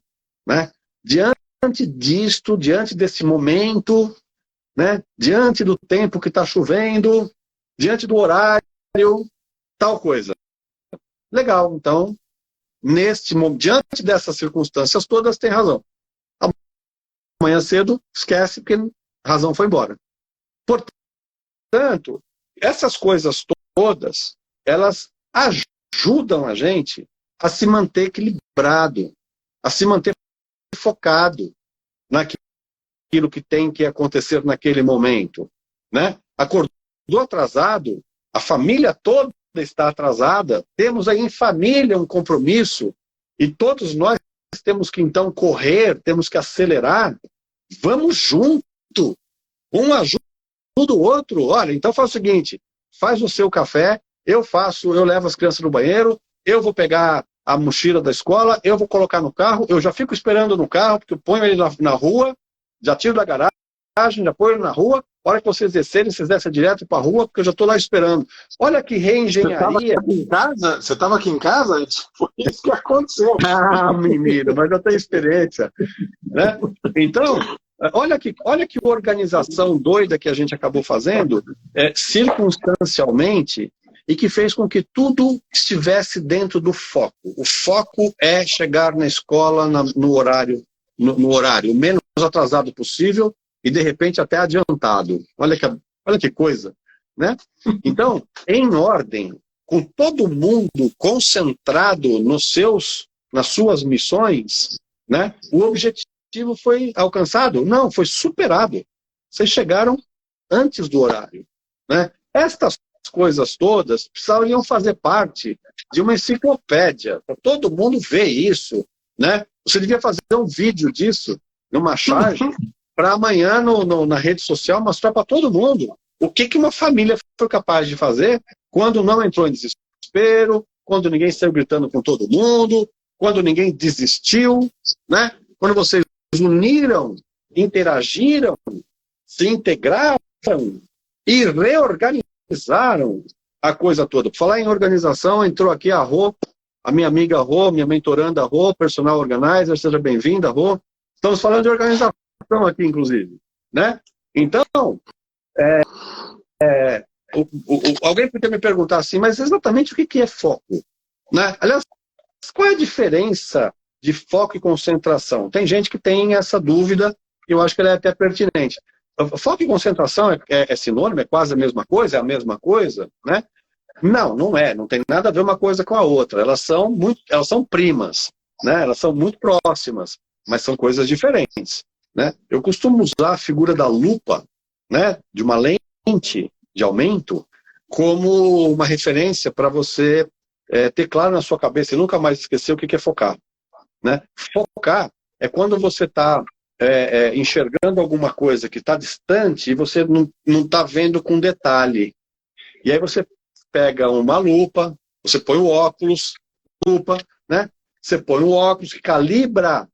né? Diante disto, diante desse momento, né? Diante do tempo que está chovendo, diante do horário, tal coisa. Legal, então, diante dessas circunstâncias todas, tem razão. Amanhã cedo, esquece, porque a razão foi embora. Portanto, essas coisas todas, elas ajudam a gente a se manter equilibrado, a se manter focado naquilo que tem que acontecer naquele momento, né? Acordou atrasado, a família toda está atrasada, temos aí em família um compromisso, e todos nós temos que então correr, temos que acelerar, vamos junto, um ajuda o outro. Olha, então faz o seguinte, faz o seu café, eu levo as crianças no banheiro, eu vou pegar a mochila da escola, eu vou colocar no carro, eu já fico esperando no carro, porque eu ponho ele na rua, já tiro da garagem, já ponho ele na rua, a hora que vocês descerem, vocês descem direto para a rua, porque eu já estou lá esperando. Olha que reengenharia. Você estava aqui em casa? Foi isso que aconteceu. Ah, menino, mas eu tenho experiência. Né? Então, olha que organização doida que a gente acabou fazendo, circunstancialmente, e que fez com que tudo estivesse dentro do foco. O foco é chegar na escola no horário o menos atrasado possível e, de repente, até adiantado. Olha que coisa. Né? Então, em ordem, com todo mundo concentrado nas suas missões, né? O objetivo foi alcançado? Não, foi superado. Vocês chegaram antes do horário. Né? Estas coisas todas precisariam fazer parte de uma enciclopédia, para todo mundo ver isso. Né? Você devia fazer um vídeo disso, numa charge, para amanhã na rede social mostrar para todo mundo o que uma família foi capaz de fazer quando não entrou em desespero, quando ninguém saiu gritando com todo mundo, quando ninguém desistiu, né? Quando vocês uniram, interagiram, se integraram e reorganizaram a coisa toda. Por falar em organização, entrou aqui a Rô, a minha amiga Rô, minha mentoranda Rô, personal organizer, seja bem-vinda, Rô. Estamos falando de organização aqui, inclusive. Né? Então, alguém podia me perguntar assim, mas exatamente o que é foco? Né? Aliás, qual é a diferença de foco e concentração? Tem gente que tem essa dúvida, e eu acho que ela é até pertinente. Foco e concentração é sinônimo? É quase a mesma coisa? É a mesma coisa? Né? Não, não é. Não tem nada a ver uma coisa com a outra. Elas são primas, né? Elas são muito próximas, mas são coisas diferentes. Né? Eu costumo usar a figura da lupa, né? De uma lente de aumento, como uma referência para você ter claro na sua cabeça e nunca mais esquecer o que é focar. Né? Focar é quando você está enxergando alguma coisa que está distante e você não está vendo com detalhe. E aí você pega uma lupa, você põe o óculos, lupa, né? Você põe o óculos que calibra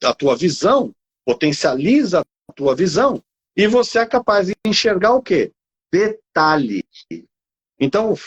a tua visão, potencializa a tua visão, e você é capaz de enxergar o quê? Detalhe. Então, o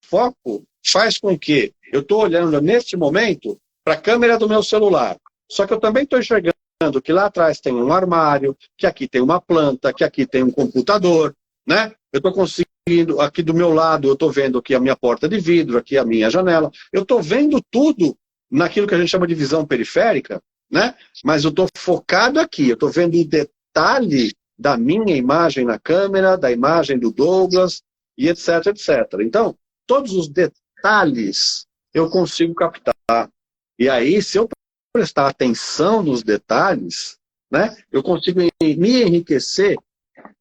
foco faz com que eu estou olhando neste momento para a câmera do meu celular. Só que eu também estou enxergando que lá atrás tem um armário, que aqui tem uma planta, que aqui tem um computador, né? Eu estou conseguindo, aqui do meu lado, eu estou vendo aqui a minha porta de vidro, aqui a minha janela. Eu estou vendo tudo naquilo que a gente chama de visão periférica, né? Mas eu estou focado aqui, eu estou vendo o detalhe da minha imagem na câmera, da imagem do Douglas, e etc, etc. Então, todos os detalhes eu consigo captar. E aí, se eu prestar atenção nos detalhes, né, eu consigo me enriquecer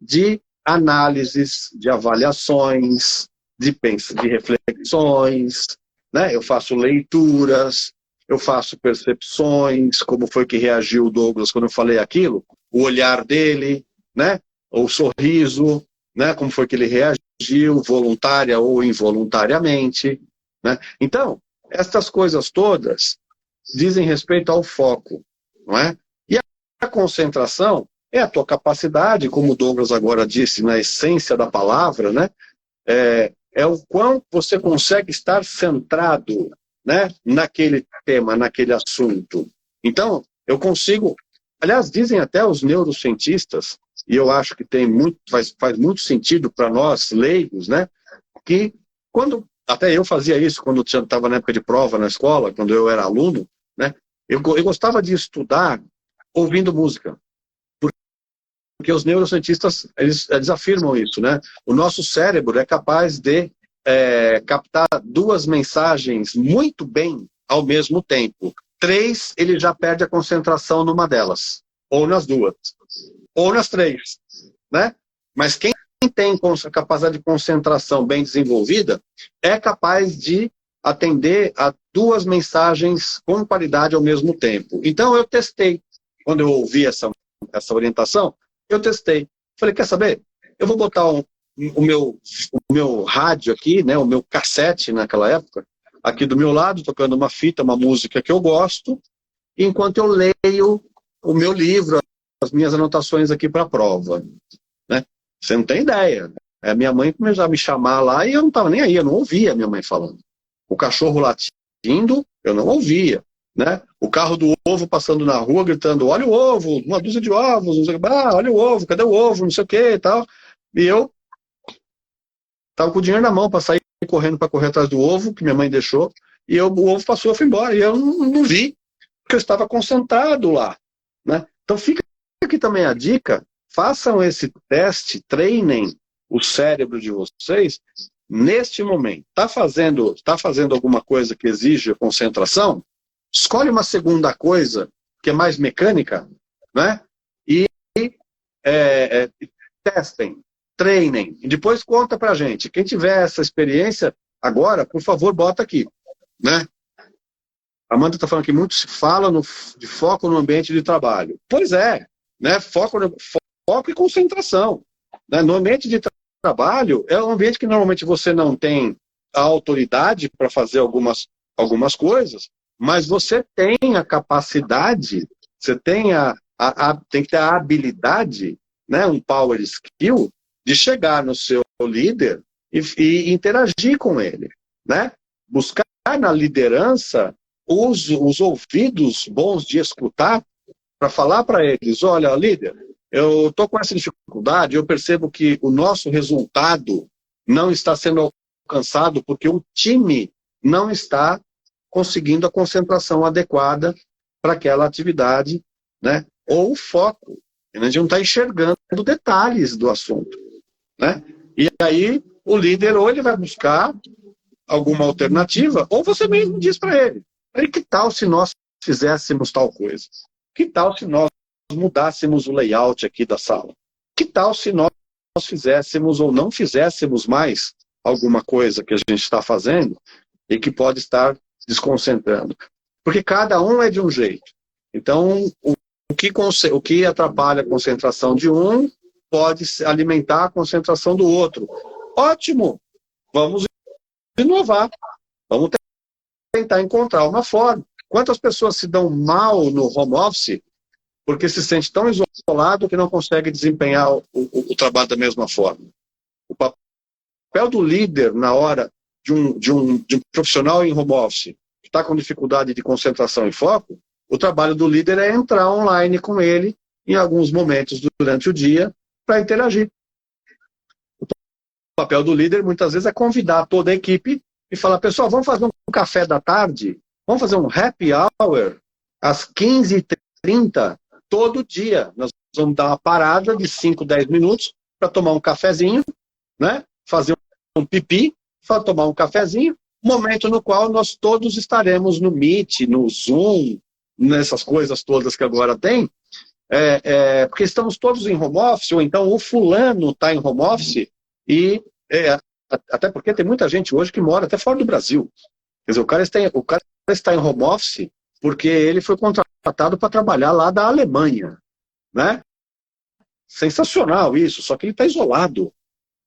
de análises, de avaliações, de reflexões, né? Eu faço leituras, eu faço percepções, como foi que reagiu o Douglas quando eu falei aquilo, o olhar dele, né? O sorriso, né? Como foi que ele reagiu, voluntária ou involuntariamente, né? Então, essas coisas todas dizem respeito ao foco, não é? E a concentração é a tua capacidade, como o Douglas agora disse, na essência da palavra, né? É o quão você consegue estar centrado, né? Naquele tema, naquele assunto. Então, eu consigo... Aliás, dizem até os neurocientistas, e eu acho que faz muito sentido para nós, leigos, né? Que até eu fazia isso quando eu estava na época de prova na escola, quando eu era aluno, né? Eu gostava de estudar ouvindo música. Porque os neurocientistas, eles afirmam isso, né? O nosso cérebro é capaz de captar duas mensagens muito bem ao mesmo tempo. 3, ele já perde a concentração numa delas. Ou nas 2. Ou nas 3. Né? Mas quem tem capacidade de concentração bem desenvolvida é capaz de atender a 2 mensagens com qualidade ao mesmo tempo. Então eu testei. Quando eu ouvi essa orientação, eu testei. Falei, quer saber? Eu vou botar o meu rádio aqui, né, o meu cassete naquela época, aqui do meu lado, tocando uma fita, uma música que eu gosto, enquanto eu leio o meu livro, as minhas anotações aqui para a prova. Né? Você não tem ideia. A minha mãe começou a me chamar lá e eu não estava nem aí, eu não ouvia a minha mãe falando. O cachorro latindo, eu não ouvia. Né? O carro do ovo passando na rua, gritando, olha o ovo, uma dúzia de ovos, não sei o que, olha o ovo, cadê o ovo, não sei o que e tal. E eu estava com o dinheiro na mão para sair correndo para correr atrás do ovo, que minha mãe deixou, e o ovo passou, foi embora, e eu não vi, porque eu estava concentrado lá. Né? Então fica aqui também a dica, façam esse teste, treinem o cérebro de vocês neste momento. Está fazendo alguma coisa que exige concentração? Escolhe uma segunda coisa, que é mais mecânica, né? E testem, treinem, e depois conta pra gente. Quem tiver essa experiência agora, por favor, bota aqui. Né? A Amanda está falando que muito se fala de foco no ambiente de trabalho. Pois é, né? Foco e concentração. Né? No ambiente de trabalho, é um ambiente que normalmente você não tem a autoridade para fazer algumas coisas, mas você tem a capacidade, você tem tem que ter a habilidade, né? Um power skill, de chegar no seu líder e interagir com ele. Né? Buscar na liderança os ouvidos bons de escutar para falar para eles, olha, líder, eu estou com essa dificuldade, eu percebo que o nosso resultado não está sendo alcançado porque o time não está conseguindo a concentração adequada para aquela atividade, né? Ou o foco. A gente não está enxergando detalhes do assunto. Né? E aí o líder ou ele vai buscar alguma alternativa, ou você mesmo diz para ele, que tal se nós fizéssemos tal coisa? Que tal se nós mudássemos o layout aqui da sala? Que tal se nós fizéssemos ou não fizéssemos mais alguma coisa que a gente está fazendo e que pode estar desconcentrando? Porque cada um é de um jeito. Então, o que atrapalha a concentração de um pode alimentar a concentração do outro. Ótimo! Vamos inovar. Vamos tentar encontrar uma forma. Quantas pessoas se dão mal no home office porque se sente tão isolado que não consegue desempenhar o trabalho da mesma forma? O papel do líder na hora de um profissional em home office que está com dificuldade de concentração e foco, o trabalho do líder é entrar online com ele em alguns momentos durante o dia para interagir. O papel do líder muitas vezes é convidar toda a equipe e falar, pessoal, vamos fazer um café da tarde, vamos fazer um happy hour às 15h30 todo dia. Nós vamos dar uma parada de 5, 10 minutos para tomar um cafezinho, né? Fazer um pipi, tomar um cafezinho, momento no qual nós todos estaremos no Meet, no Zoom, nessas coisas todas que agora tem, porque estamos todos em home office, ou então o fulano está em home office, e até porque tem muita gente hoje que mora até fora do Brasil. Quer dizer, o cara está em home office porque ele foi contratado para trabalhar lá da Alemanha. Né? Sensacional isso, só que ele está isolado.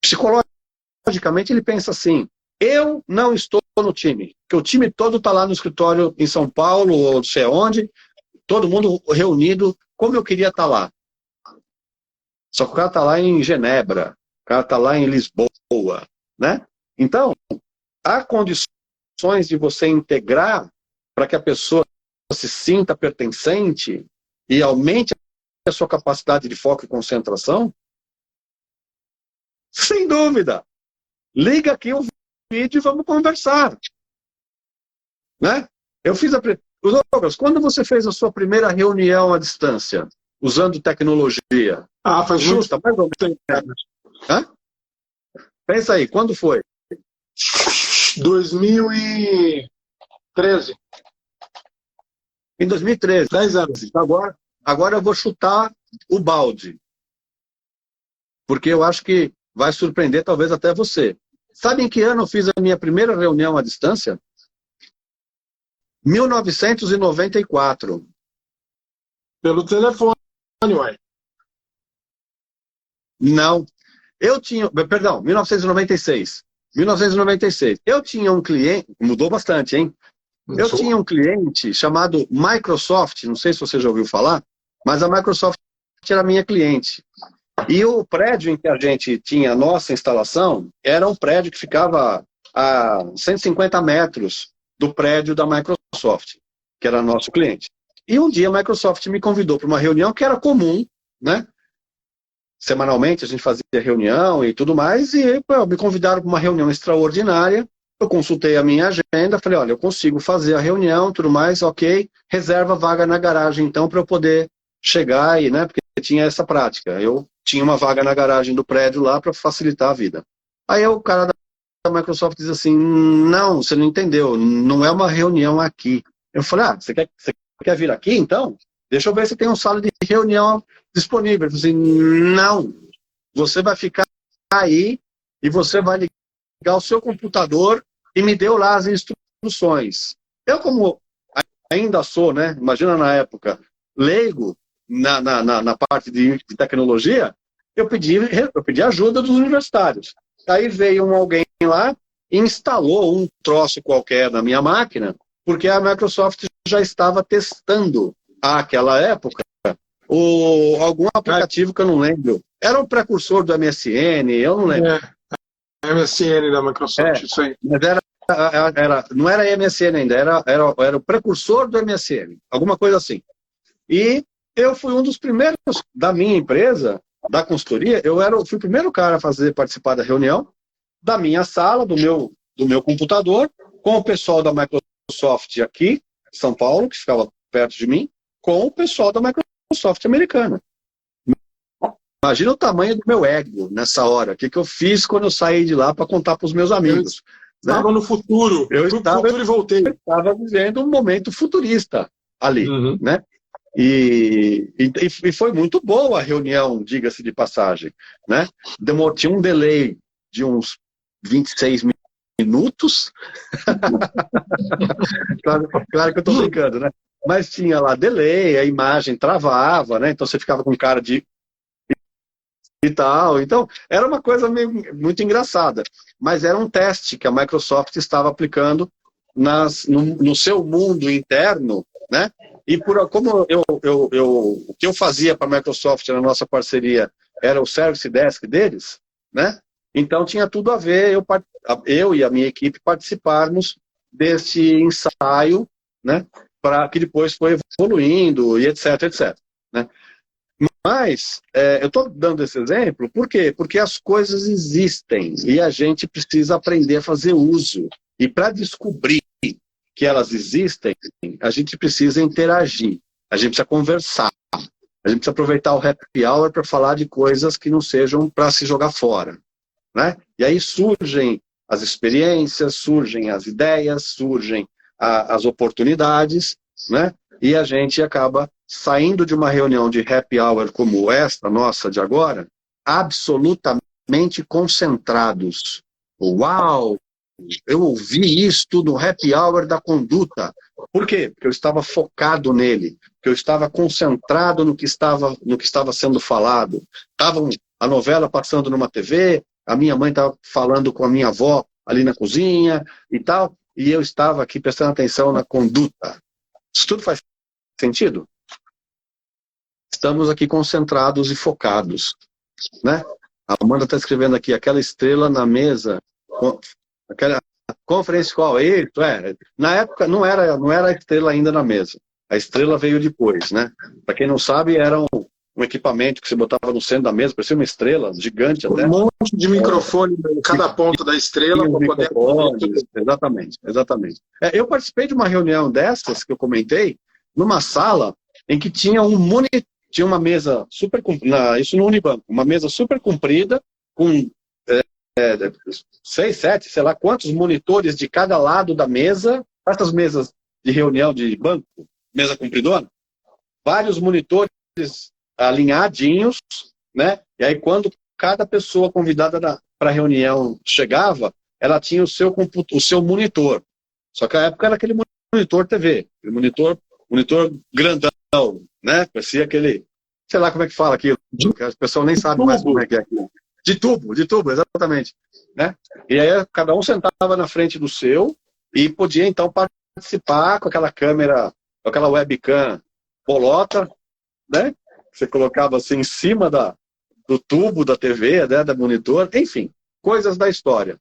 Psicologicamente ele pensa assim, eu não estou no time, porque o time todo está lá no escritório em São Paulo, ou não sei onde, todo mundo reunido, como eu queria estar lá. Só que o cara está lá em Genebra, o cara está lá em Lisboa. Né? Então, há condições de você integrar para que a pessoa se sinta pertencente e aumente a sua capacidade de foco e concentração? Sem dúvida. Liga aqui o vídeo e vamos conversar. Né? Eu fiz Douglas, quando você fez a sua primeira reunião à distância, usando tecnologia? Faz justa, mais ou menos. Hã? Pensa aí, quando foi? 2013. Em 2013. 10 anos. Agora eu vou chutar o balde. Porque eu acho que vai surpreender talvez até você. Sabe em que ano eu fiz a minha primeira reunião à distância? 1994. Pelo telefone, uai. Não. Perdão, 1996. 1996. Eu tinha um cliente, mudou bastante, hein? Eu tinha um cliente chamado Microsoft, não sei se você já ouviu falar, mas a Microsoft era minha cliente. E o prédio em que a gente tinha a nossa instalação era um prédio que ficava a 150 metros do prédio da Microsoft, que era nosso cliente. E um dia a Microsoft me convidou para uma reunião que era comum, né? Semanalmente a gente fazia reunião e tudo mais, e me convidaram para uma reunião extraordinária. Eu consultei a minha agenda, falei, olha, eu consigo fazer a reunião, tudo mais, ok, reserva vaga na garagem então para eu poder chegar aí, né? Porque tinha essa prática. Eu tinha uma vaga na garagem do prédio lá para facilitar a vida. Aí o cara da Microsoft diz assim, não, você não entendeu, não é uma reunião aqui. Eu falei, você quer vir aqui então? Deixa eu ver se tem um sala de reunião disponível. Ele falou assim, não, você vai ficar aí e você vai ligar o seu computador e me deu lá as instruções. Eu, como ainda sou, né, imagina na época, leigo na parte de tecnologia, eu pedi ajuda dos universitários. Aí veio alguém lá e instalou um troço qualquer na minha máquina, porque a Microsoft já estava testando àquela época algum aplicativo que eu não lembro. Era um precursor do MSN, eu não lembro. MSN da Microsoft, isso aí. Mas não era MSN ainda, era o precursor do MSN, alguma coisa assim. E eu fui um dos primeiros da minha empresa, da consultoria, fui o primeiro cara a participar da reunião, da minha sala, do meu computador, com o pessoal da Microsoft aqui, em São Paulo, que ficava perto de mim, com o pessoal da Microsoft americana. Imagina o tamanho do meu ego nessa hora. O que eu fiz quando eu saí de lá para contar para os meus amigos? Eu estava no futuro. Eu estava e voltei. Eu estava vivendo um momento futurista ali, né? E foi muito boa a reunião, diga-se de passagem, né? Tinha um delay de uns 26 minutos. claro que eu estou brincando, né? Mas tinha lá delay, a imagem travava, né? Então você ficava com cara de e tal. Então, era uma coisa muito engraçada. Mas era um teste que a Microsoft estava aplicando no seu mundo interno, né? E como o que eu fazia para a Microsoft na nossa parceria era o Service Desk deles, né? Então tinha tudo a ver eu e a minha equipe participarmos desse ensaio, né? Para que depois foi evoluindo e etc, etc. Né? Mas eu estou dando esse exemplo, por quê? Porque as coisas existem e a gente precisa aprender a fazer uso. E para descobrir que elas existem, a gente precisa interagir, a gente precisa conversar, a gente precisa aproveitar o happy hour para falar de coisas que não sejam para se jogar fora. Né? E aí surgem as experiências, surgem as ideias, surgem as oportunidades, né? E a gente acaba saindo de uma reunião de happy hour como esta nossa de agora, absolutamente concentrados. Uau! Eu ouvi isto no happy hour da conduta. Por quê? Porque eu estava focado nele, porque eu estava concentrado no que estava sendo falado. Estava a novela passando numa TV, a minha mãe estava falando com a minha avó ali na cozinha e tal, e eu estava aqui prestando atenção na conduta. Isso tudo faz sentido? Estamos aqui concentrados e focados, né? A Amanda está escrevendo aqui, aquela estrela na mesa, aquela conference call, isso, na época não era a estrela ainda na mesa, a estrela veio depois, né? Para quem não sabe, era um equipamento que você botava no centro da mesa, parecia uma estrela gigante até. Um monte de microfone em cada ponta da estrela para poder... Exatamente. Eu participei de uma reunião dessas que eu comentei, numa sala em que tinha tinha uma mesa super comprida, isso no Unibanco, uma mesa super comprida, com 6, 7, sei lá quantos monitores de cada lado da mesa, essas mesas de reunião de banco, mesa compridona, vários monitores alinhadinhos, né? E aí quando cada pessoa convidada para a reunião chegava, ela tinha o seu monitor. Só que a época era aquele monitor TV, aquele monitor grandão, né? Parecia aquele, sei lá como é que fala aquilo, que as pessoas nem sabem mais como é que é aquilo. De tubo, exatamente. Né? E aí cada um sentava na frente do seu e podia então participar com aquela câmera, com aquela webcam bolota, né? Você colocava assim em cima do tubo da TV, né? Da monitor, enfim, coisas da história.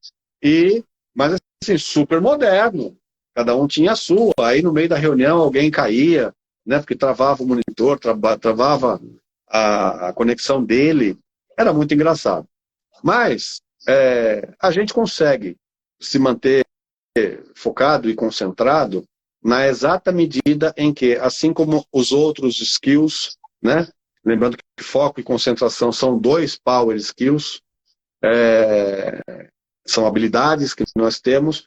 Mas assim, super moderno. Cada um tinha a sua. Aí no meio da reunião alguém caía, né? Porque travava o monitor, travava a conexão dele. Era muito engraçado. Mas a gente consegue se manter focado e concentrado na exata medida em que, assim como os outros skills, né? Lembrando que foco e concentração são 2 power skills, são habilidades que nós temos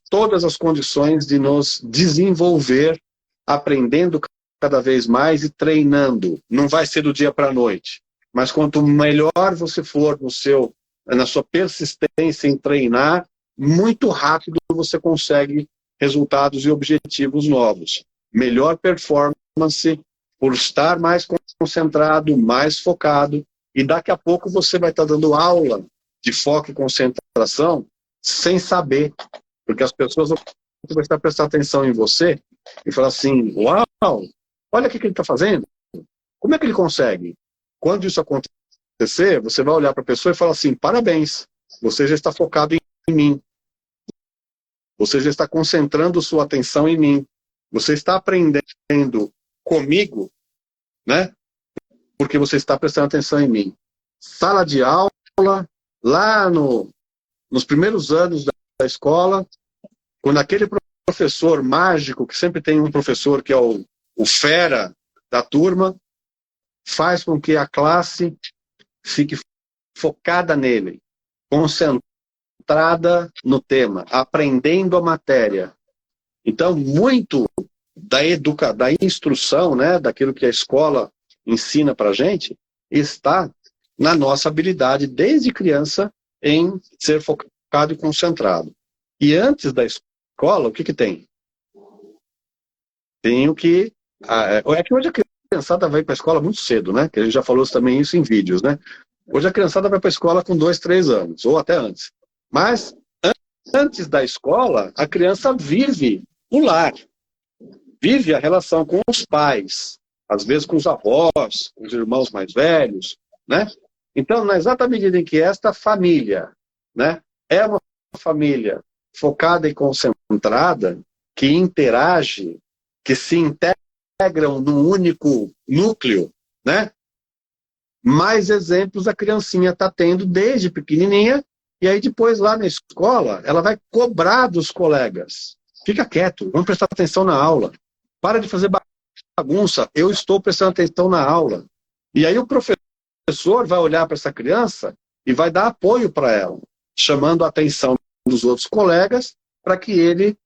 todas as condições de nos desenvolver, aprendendo cada vez mais e treinando. Não vai ser do dia para a noite, mas quanto melhor você for na sua persistência em treinar, muito rápido você consegue resultados e objetivos novos. Melhor performance por estar mais concentrado, mais focado, e daqui a pouco você vai estar dando aula de foco e concentração sem saber, porque as pessoas vão começar a prestar atenção em você e falar assim, uau, olha o que ele está fazendo, como é que ele consegue? Quando isso acontecer, você vai olhar para a pessoa e falar assim, parabéns, você já está focado em mim, você já está concentrando sua atenção em mim, você está aprendendo comigo, né? Porque você está prestando atenção em mim. Sala de aula, lá nos primeiros anos da escola, quando aquele professor mágico, que sempre tem um professor que é o fera da turma, faz com que a classe fique focada nele, concentrada no tema, aprendendo a matéria. Então, muito da instrução, né, daquilo que a escola ensina para a gente, está na nossa habilidade, desde criança, em ser focado e concentrado. E antes da escola, o que tem? Tenho que... É que hoje a criançada vai para a escola muito cedo, né? Que a gente já falou também isso em vídeos, né? Hoje a criançada vai para a escola com 2, 3 anos, ou até antes. Mas, antes da escola, a criança vive o lar. Vive a relação com os pais, às vezes com os avós, com os irmãos mais velhos, né? Então, na exata medida em que esta família, né, é uma família focada e concentrada, que interage, que se integram num único núcleo, né? Mais exemplos a criancinha está tendo desde pequenininha, e aí depois lá na escola, ela vai cobrar dos colegas. Fica quieto, vamos prestar atenção na aula. Para de fazer bagunça, eu estou prestando atenção na aula. E aí o professor vai olhar para essa criança e vai dar apoio para ela, chamando a atenção dos outros colegas para que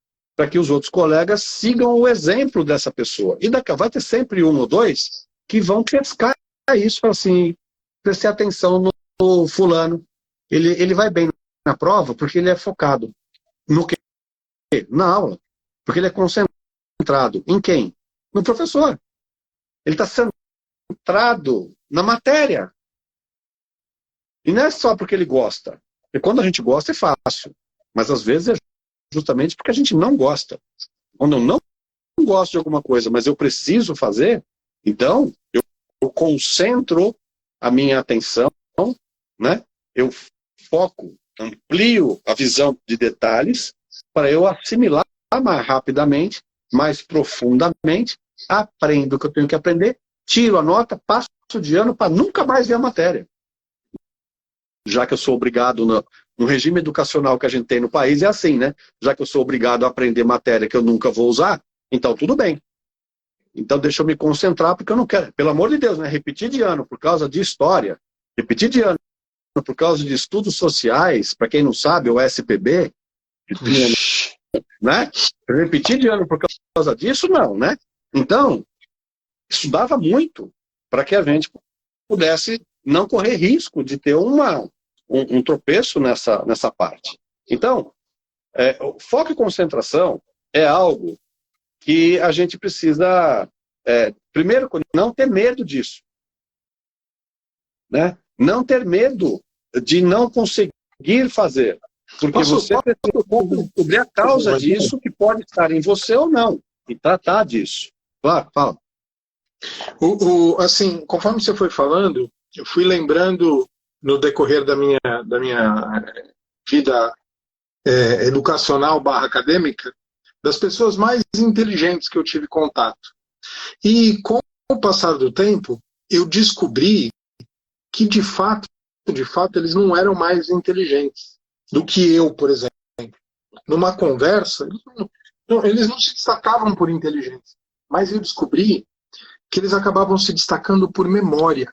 os outros colegas sigam o exemplo dessa pessoa. E daqui vai ter sempre 1 ou 2 que vão pescar isso, assim, prestar atenção no fulano. Ele vai bem na prova porque ele é focado. No quê? Na aula. Porque ele é concentrado. Em quem? No professor. Ele está centrado na matéria. E não é só porque ele gosta. Porque quando a gente gosta é fácil. Mas às vezes é justamente porque a gente não gosta. Quando eu não gosto de alguma coisa, mas eu preciso fazer, então eu concentro a minha atenção, né? Eu foco, amplio a visão de detalhes para eu assimilar mais rapidamente, mais profundamente, aprendo o que eu tenho que aprender, tiro a nota, passo de ano para nunca mais ver a matéria. Já que eu sou obrigado, no regime educacional que a gente tem no país, é assim, né? Já que eu sou obrigado a aprender matéria que eu nunca vou usar, então tudo bem. Então deixa eu me concentrar, porque eu não quero, pelo amor de Deus, né? Repetir de ano por causa de história, repetir de ano por causa de estudos sociais, para quem não sabe, o SPB, né? Repetir de ano por causa disso, não, né? Então, estudava muito para que a gente pudesse não correr risco de ter um tropeço nessa parte. Então, foco e concentração é algo que a gente precisa, primeiro, não ter medo disso. Né? Não ter medo de não conseguir fazer. Porque você precisa descobrir a causa disso, que pode estar em você ou não, e tratar disso. Claro, fala. Assim, conforme você foi falando, eu fui lembrando no decorrer da minha vida educacional / acadêmica, das pessoas mais inteligentes que eu tive contato. E com o passar do tempo, eu descobri que, de fato, eles não eram mais inteligentes do que eu, por exemplo. Numa conversa, eles não se destacavam por inteligência, mas eu descobri que eles acabavam se destacando por memória.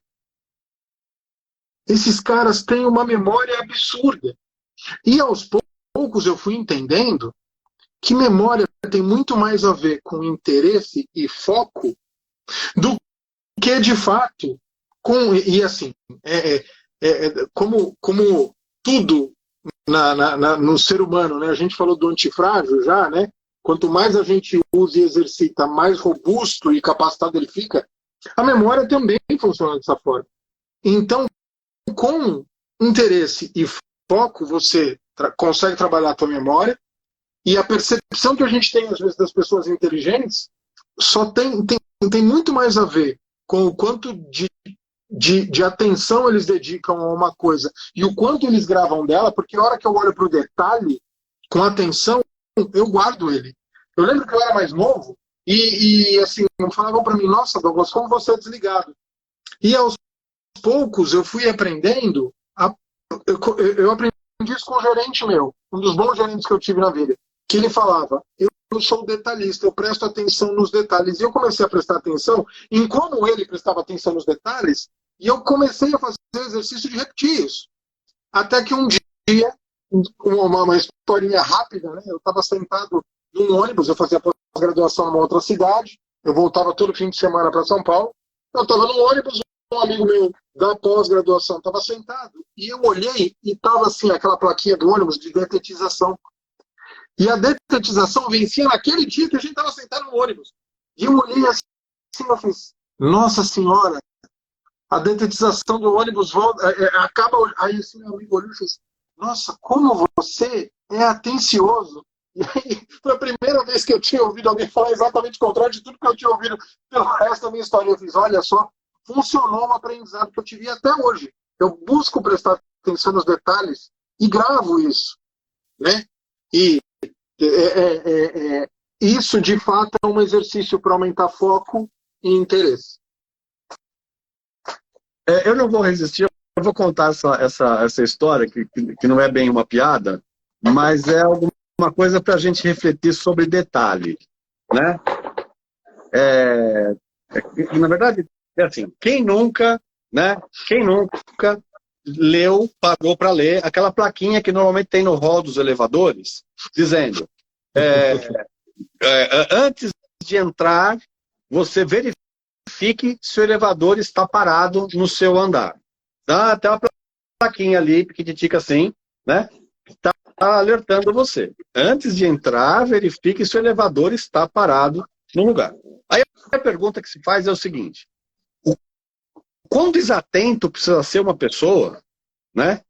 Esses caras têm uma memória absurda. E aos poucos eu fui entendendo que memória tem muito mais a ver com interesse e foco do que, de fato, e assim, como tudo no ser humano, né? A gente falou do antifrágil já, né? Quanto mais a gente usa e exercita, mais robusto e capacitado ele fica. A memória também funciona dessa forma. Então, com interesse e foco, você consegue trabalhar a tua memória, e a percepção que a gente tem, às vezes, das pessoas inteligentes só tem muito mais a ver com o quanto de atenção eles dedicam a uma coisa e o quanto eles gravam dela, porque a hora que eu olho para o detalhe, com atenção, eu guardo ele. Eu lembro que eu era mais novo e assim, falavam para mim, nossa, Douglas, como você é desligado. E aos poucos eu fui aprendendo, eu aprendi isso com um gerente meu, um dos bons gerentes que eu tive na vida, que ele falava, eu sou detalhista, eu presto atenção nos detalhes. E eu comecei a prestar atenção em como ele prestava atenção nos detalhes, e eu comecei a fazer o exercício de repetir isso. Até que um dia, uma historinha rápida, né? Eu estava sentado num ônibus, eu fazia pós-graduação numa outra cidade, eu voltava todo fim de semana para São Paulo, eu estava num ônibus, um amigo meu da pós-graduação estava sentado, e eu olhei e estava assim, aquela plaquinha do ônibus de detetização. E a detetização vencia naquele dia que a gente estava sentado no ônibus. E eu olhei assim, eu fiz, nossa senhora, a detetização do ônibus acaba. Aí assim, meu amigo olhou e fez, nossa, como você é atencioso. E aí foi a primeira vez que eu tinha ouvido alguém falar exatamente o contrário de tudo que eu tinha ouvido pelo resto da minha história. Eu fiz, olha só, funcionou um aprendizado que eu tive até hoje. Eu busco prestar atenção nos detalhes e gravo isso, né? E isso, de fato, é um exercício para aumentar foco e interesse. Eu não vou resistir, eu vou contar essa história, que não é bem uma piada, mas é alguma coisa para a gente refletir sobre detalhe, né? Na verdade, é assim, quem nunca parou para ler aquela plaquinha que normalmente tem no hall dos elevadores, dizendo, antes de entrar, você verifique se o elevador está parado no seu andar. Tá? Tem uma plaquinha ali, pequititica assim, né? Está alertando você. Antes de entrar, verifique se o elevador está parado no lugar. Aí a pergunta que se faz é o seguinte, quão desatento precisa ser uma pessoa, né,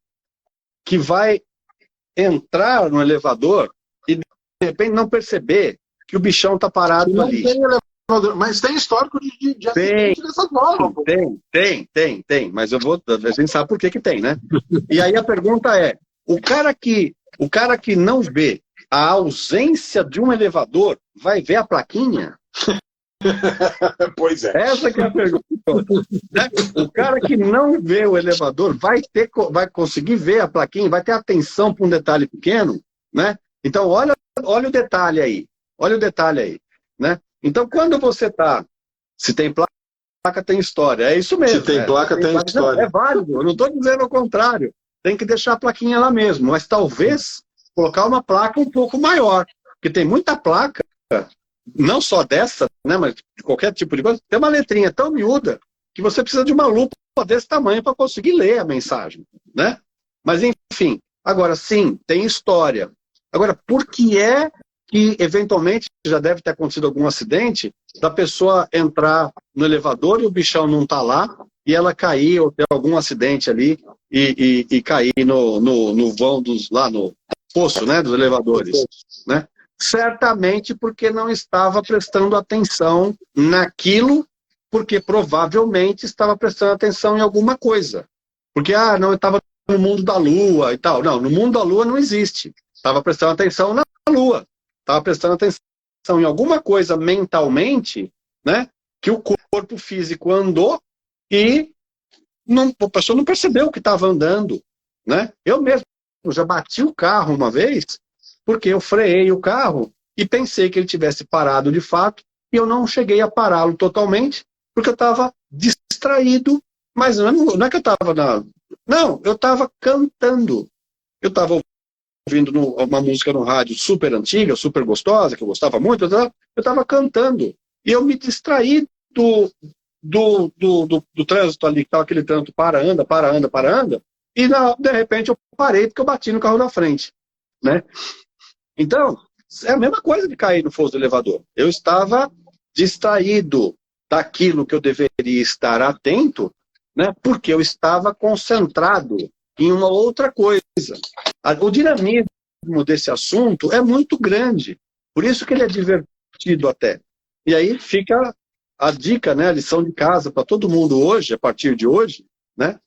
que vai entrar no elevador e de repente não perceber que o bichão está parado ali. Tem elevador, mas tem histórico de acidente dessa forma. Tem, mas a gente sabe por que tem, né? E aí a pergunta é, o cara que não vê a ausência de um elevador, vai ver a plaquinha? Pois é. Essa que é a pergunta. Né? O cara que não vê o elevador vai conseguir ver a plaquinha, vai ter atenção para um detalhe pequeno, né? Então, olha o detalhe aí. Olha o detalhe aí, né? Então, quando você está... Se tem placa, tem história. É isso mesmo. Se tem placa, tem história. Não, é válido. Eu não estou dizendo o contrário. Tem que deixar a plaquinha lá mesmo. Mas talvez colocar uma placa um pouco maior. Porque tem muita placa, não só dessa, né, mas de qualquer tipo de coisa, tem uma letrinha tão miúda que você precisa de uma lupa desse tamanho para conseguir ler a mensagem, né? Mas, enfim, agora sim, tem história. Agora, por que é que, eventualmente, já deve ter acontecido algum acidente da pessoa entrar no elevador e o bichão não está lá, e ela cair ou ter algum acidente ali e cair no vão lá no poço, né, dos elevadores, né? Certamente porque não estava prestando atenção naquilo, porque provavelmente estava prestando atenção em alguma coisa. Porque, não, eu estava no mundo da Lua e tal. Não, no mundo da Lua não existe. Estava prestando atenção na Lua. Estava prestando atenção em alguma coisa mentalmente, né, que o corpo físico andou e a pessoa não percebeu que estava andando, né? Eu mesmo já bati o carro uma vez, porque eu freiei o carro e pensei que ele tivesse parado de fato, e eu não cheguei a pará-lo totalmente, porque eu estava distraído, mas não é que eu estava Não, eu estava cantando. Eu estava ouvindo uma música no rádio super antiga, super gostosa, que eu gostava muito, eu estava cantando. E eu me distraí do trânsito ali, que estava aquele trânsito para, anda, e de repente eu parei porque eu bati no carro da frente, né? Então, é a mesma coisa de cair no fosso do elevador. Eu estava distraído daquilo que eu deveria estar atento, né? Porque eu estava concentrado em uma outra coisa. O dinamismo desse assunto é muito grande, por isso que ele é divertido até. E aí fica a dica, né, a lição de casa para todo mundo hoje, a partir de hoje, né,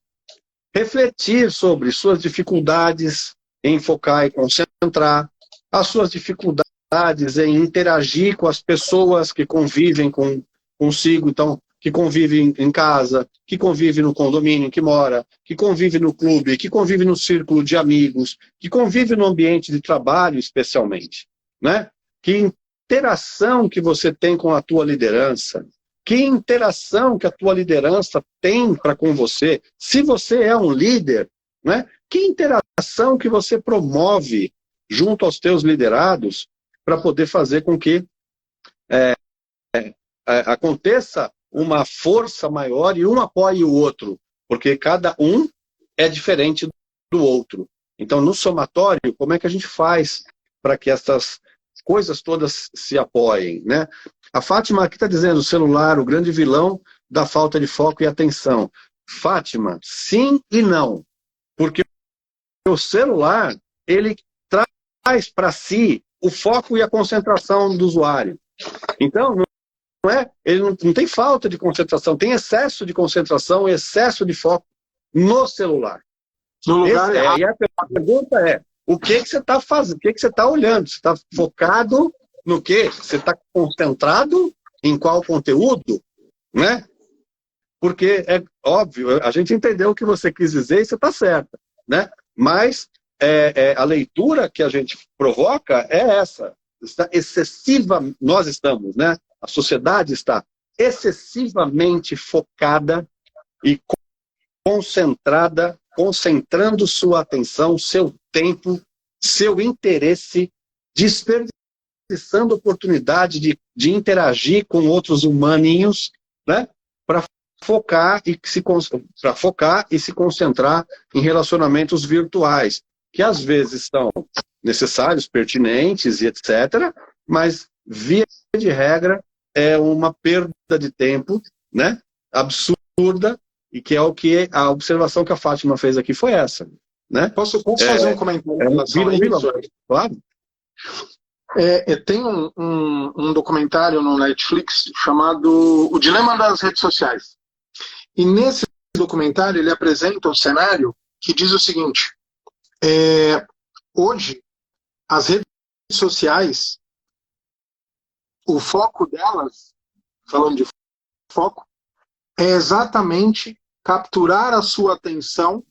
refletir sobre suas dificuldades em focar e concentrar, as suas dificuldades em interagir com as pessoas que convivem consigo, então, que convive em casa, que convive no condomínio em que mora, que convive no clube, que convive no círculo de amigos, que convive no ambiente de trabalho, especialmente, né? Que interação que você tem com a tua liderança, que interação que a tua liderança tem para com você, se você é um líder, né? Que interação que você promove junto aos teus liderados para poder fazer com que aconteça uma força maior e um apoie o outro, porque cada um é diferente do outro. Então, no somatório, como é que a gente faz para que essas coisas todas se apoiem, né? A Fátima aqui está dizendo, o celular, o grande vilão da falta de foco e atenção. Fátima, sim e não. Porque o celular, ele traz para si o foco e a concentração do usuário. Então, ele não tem falta de concentração, tem excesso de concentração, excesso de foco no celular. No lugar e a pergunta é, o que você está fazendo? O que você está olhando? Você está focado no quê? Você está concentrado em qual conteúdo? Né? Porque é óbvio, a gente entendeu o que você quis dizer e você está certa. Né? Mas a leitura que a gente provoca é essa. Está excessiva, nós estamos, né? A sociedade está excessivamente focada e concentrada, concentrando sua atenção, seu tempo, seu interesse, desperdiçando oportunidade de interagir com outros humaninhos, né? Para focar e se concentrar em relacionamentos virtuais, que às vezes são necessários, pertinentes e etc., mas, via de regra, é uma perda de tempo, né, absurda, e que é o que a observação que a Fátima fez aqui foi essa. Né? Posso fazer um comentário em relação a isso? Claro. Tem um documentário no Netflix chamado O Dilema das Redes Sociais. E nesse documentário ele apresenta um cenário que diz o seguinte: hoje, as redes sociais, o foco delas, falando de foco, é exatamente capturar a sua atenção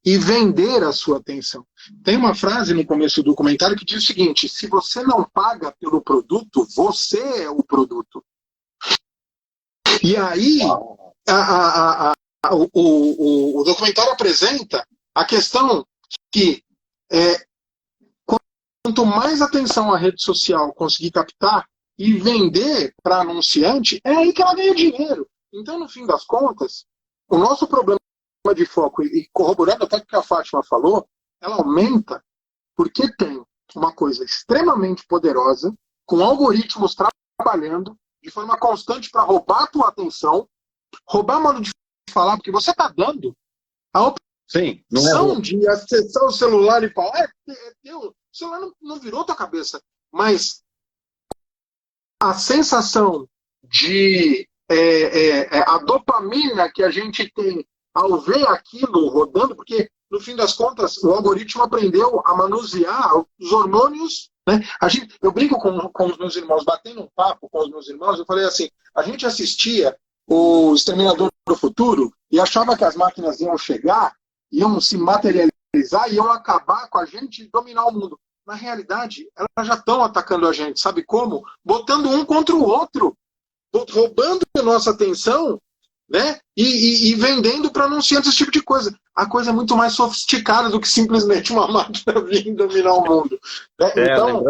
e vender a sua atenção. Tem uma frase no começo do documentário que diz o seguinte: se você não paga pelo produto, você é o produto. E aí, o documentário apresenta a questão que quanto mais atenção a rede social conseguir captar e vender para anunciante, é aí que ela ganha dinheiro. Então, no fim das contas, o nosso problema de foco, e corroborando até o que a Fátima falou, ela aumenta porque tem uma coisa extremamente poderosa, com algoritmos trabalhando de forma constante para roubar a tua atenção, roubar modo de falar, porque você está dando a Sim, não é São roubo. de acessar o celular e falar, é teu. O celular não virou tua cabeça. Mas a sensação de a dopamina que a gente tem ao ver aquilo rodando, porque no fim das contas o algoritmo aprendeu a manusear os hormônios, né? Eu brinco com os meus irmãos, batendo um papo com os meus irmãos, eu falei assim, a gente assistia o Exterminador do Futuro e achava que as máquinas iam chegar, iam se materializar, iam acabar com a gente e dominar o mundo. Na realidade, elas já estão atacando a gente, sabe como? Botando um contra o outro, roubando a nossa atenção, né? E vendendo para anunciantes esse tipo de coisa. A coisa é muito mais sofisticada do que simplesmente uma máquina vir dominar o mundo. Né? Então,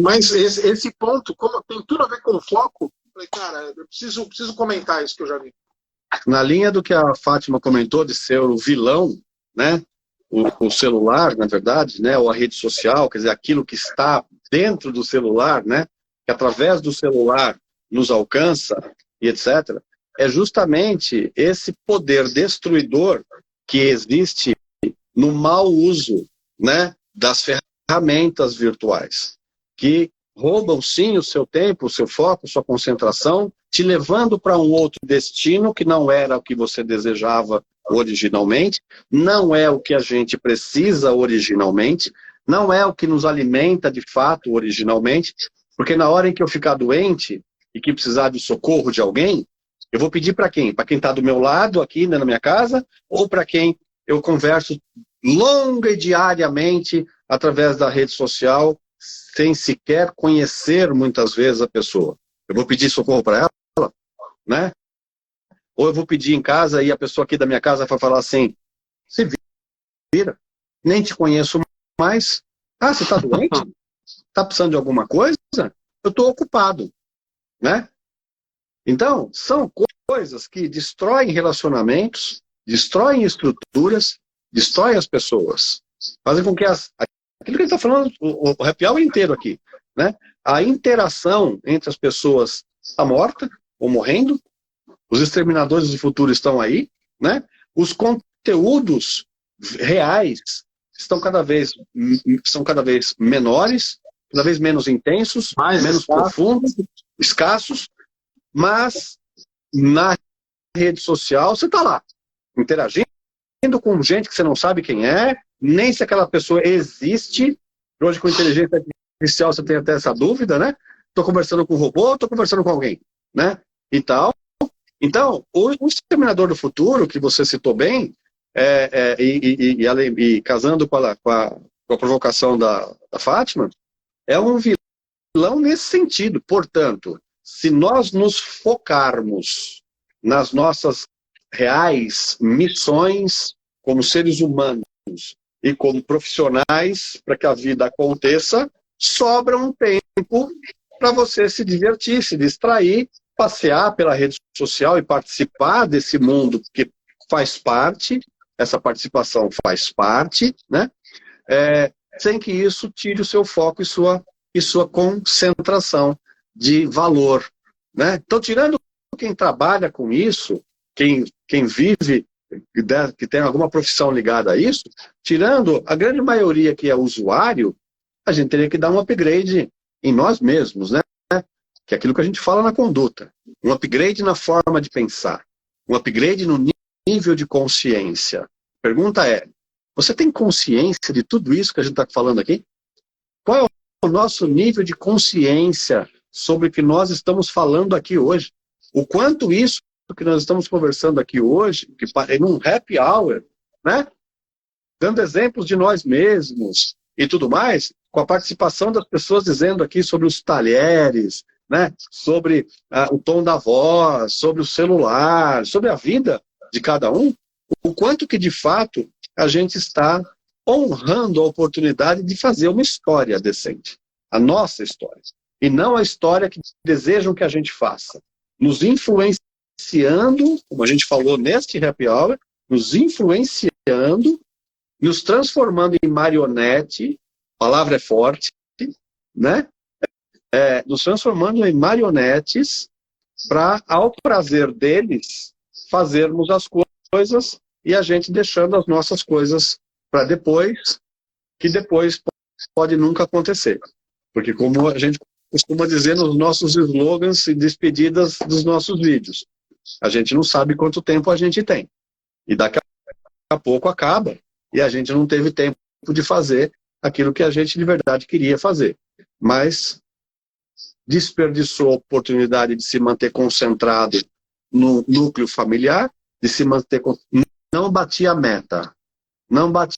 mas esse ponto, como tem tudo a ver com o foco, falei, cara, eu preciso comentar isso que eu já vi. Na linha do que a Fátima comentou de ser o vilão, né? O celular, na verdade, né? Ou a rede social, quer dizer, aquilo que está dentro do celular, né? Que através do celular nos alcança e etc. É justamente esse poder destruidor que existe no mau uso, né? Das ferramentas virtuais, que roubam sim o seu tempo, o seu foco, sua concentração, te levando para um outro destino que não era o que você desejava originalmente, não é o que a gente precisa originalmente, não é o que nos alimenta de fato originalmente, porque na hora em que eu ficar doente e que precisar de socorro de alguém, eu vou pedir para quem? Para quem está do meu lado aqui, né, na minha casa, ou para quem eu converso longa e diariamente através da rede social, sem sequer conhecer muitas vezes a pessoa. Eu vou pedir socorro para ela, né? Ou eu vou pedir em casa e a pessoa aqui da minha casa vai falar assim, se vira, nem te conheço mais. Ah, você está doente? Está precisando de alguma coisa? Eu estou ocupado, né? Então, são coisas que destroem relacionamentos, destroem estruturas, destroem as pessoas. Fazem com que aquilo que ele está falando, o happy hour inteiro aqui, né? A interação entre as pessoas está morta ou morrendo, os exterminadores do futuro estão aí, né? Os conteúdos reais são cada vez menores, cada vez menos intensos, menos profundos, escassos, mas na rede social você está lá, interagindo com gente que você não sabe quem é, nem se aquela pessoa existe. Hoje com inteligência artificial você tem até essa dúvida, né? Estou conversando com um robô, estou conversando com alguém, né? E tal. Então, o Exterminador do Futuro, que você citou bem, e casando com a provocação da Fátima, é um vilão nesse sentido. Portanto, se nós nos focarmos nas nossas reais missões como seres humanos e como profissionais para que a vida aconteça, sobra um tempo para você se divertir, se distrair, passear pela rede social e participar desse mundo que faz parte, essa participação faz parte, né? Sem que isso tire o seu foco e sua concentração de valor, né? Então, tirando quem trabalha com isso, quem vive, que tem alguma profissão ligada a isso, tirando a grande maioria que é usuário, a gente teria que dar um upgrade em nós mesmos, né? Que é aquilo que a gente fala na conduta. Um upgrade na forma de pensar. Um upgrade no nível de consciência. A pergunta é, você tem consciência de tudo isso que a gente está falando aqui? Qual é o nosso nível de consciência sobre o que nós estamos falando aqui hoje? O quanto isso que nós estamos conversando aqui hoje, que em um happy hour, né? Dando exemplos de nós mesmos e tudo mais, com a participação das pessoas dizendo aqui sobre os talheres, né? Sobre o tom da voz, sobre o celular, sobre a vida de cada um, o quanto que de fato a gente está honrando a oportunidade de fazer uma história decente, a nossa história, e não a história que desejam que a gente faça, nos influenciando, como a gente falou neste happy hour, nos influenciando, nos transformando em marionete, a palavra é forte, né? Nos transformando em marionetes para, ao prazer deles, fazermos as coisas e a gente deixando as nossas coisas para depois, que depois pode nunca acontecer. Porque como a gente costuma dizer nos nossos slogans e despedidas dos nossos vídeos, a gente não sabe quanto tempo a gente tem. E daqui a pouco acaba, e a gente não teve tempo de fazer aquilo que a gente de verdade queria fazer. Mas desperdiçou a oportunidade de se manter concentrado no núcleo familiar, de se manter... Não batia a meta. Não batia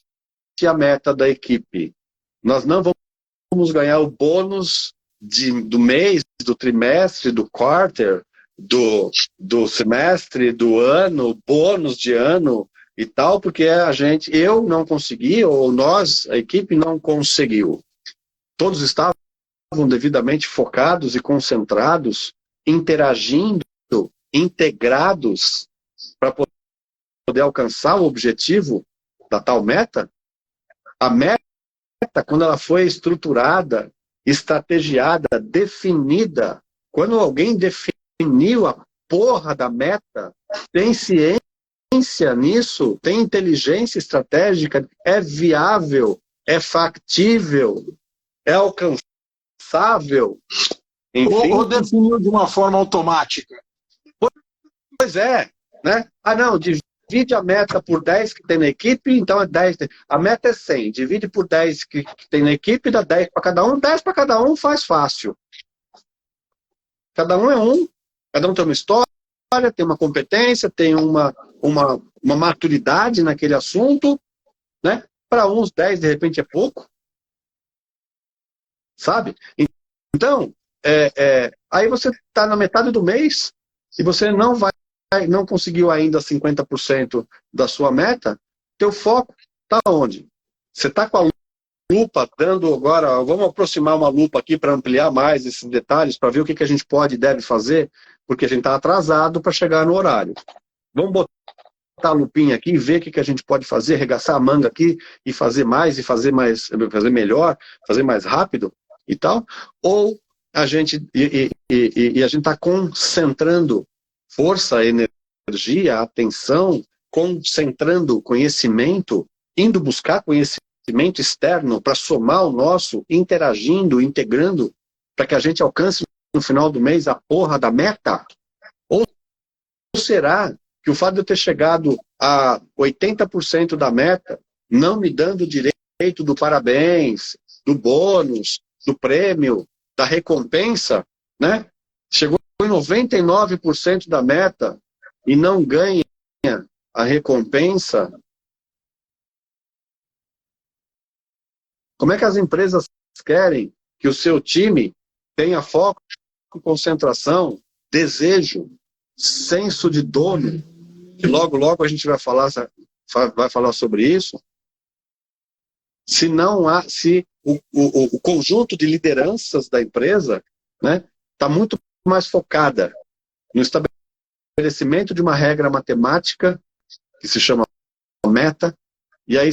a meta da equipe. Nós não vamos ganhar o bônus do mês, do trimestre, do quarter, do semestre, do ano, bônus de ano e tal, porque eu não consegui, ou nós, a equipe, não conseguiu. Todos estavam devidamente focados e concentrados, interagindo, integrados, para poder alcançar o objetivo da tal meta. A meta, quando ela foi estruturada, estrategiada, definida, quando alguém definiu a porra da meta, tem ciência nisso, tem inteligência estratégica, é viável, é factível, é alcançável, enfim. Ou definiu de uma forma automática. Pois é, né? Ah, não, divide a meta por 10 que tem na equipe, então é 10. A meta é 100, divide por 10 que tem na equipe, dá 10 para cada um, 10 para cada um faz fácil. Cada um é um, cada um tem uma história, tem uma competência, tem uma maturidade naquele assunto, né? Para uns 10 de repente é pouco, sabe? Então, aí você está na metade do mês e você não conseguiu ainda 50% da sua meta, teu foco está onde? Você está com a lupa dando agora, vamos aproximar uma lupa aqui para ampliar mais esses detalhes, para ver o que a gente pode e deve fazer, porque a gente está atrasado para chegar no horário. Vamos botar a lupinha aqui, ver o que a gente pode fazer, arregaçar a manga aqui e fazer mais, fazer melhor, fazer mais rápido e tal, ou a gente a gente está concentrando força, energia, atenção, concentrando conhecimento, indo buscar conhecimento externo para somar o nosso, interagindo, integrando, para que a gente alcance no final do mês a porra da meta? Ou será que o fato de eu ter chegado a 80% da meta, não me dando o direito do parabéns, do bônus, do prêmio, da recompensa, né? Chegou em 99% da meta e não ganha a recompensa. Como é que as empresas querem que o seu time tenha foco, concentração, desejo, senso de dono? E logo, logo a gente vai falar sobre isso. Se o conjunto de lideranças da empresa, né, está muito mais focada no estabelecimento de uma regra matemática que se chama meta, e aí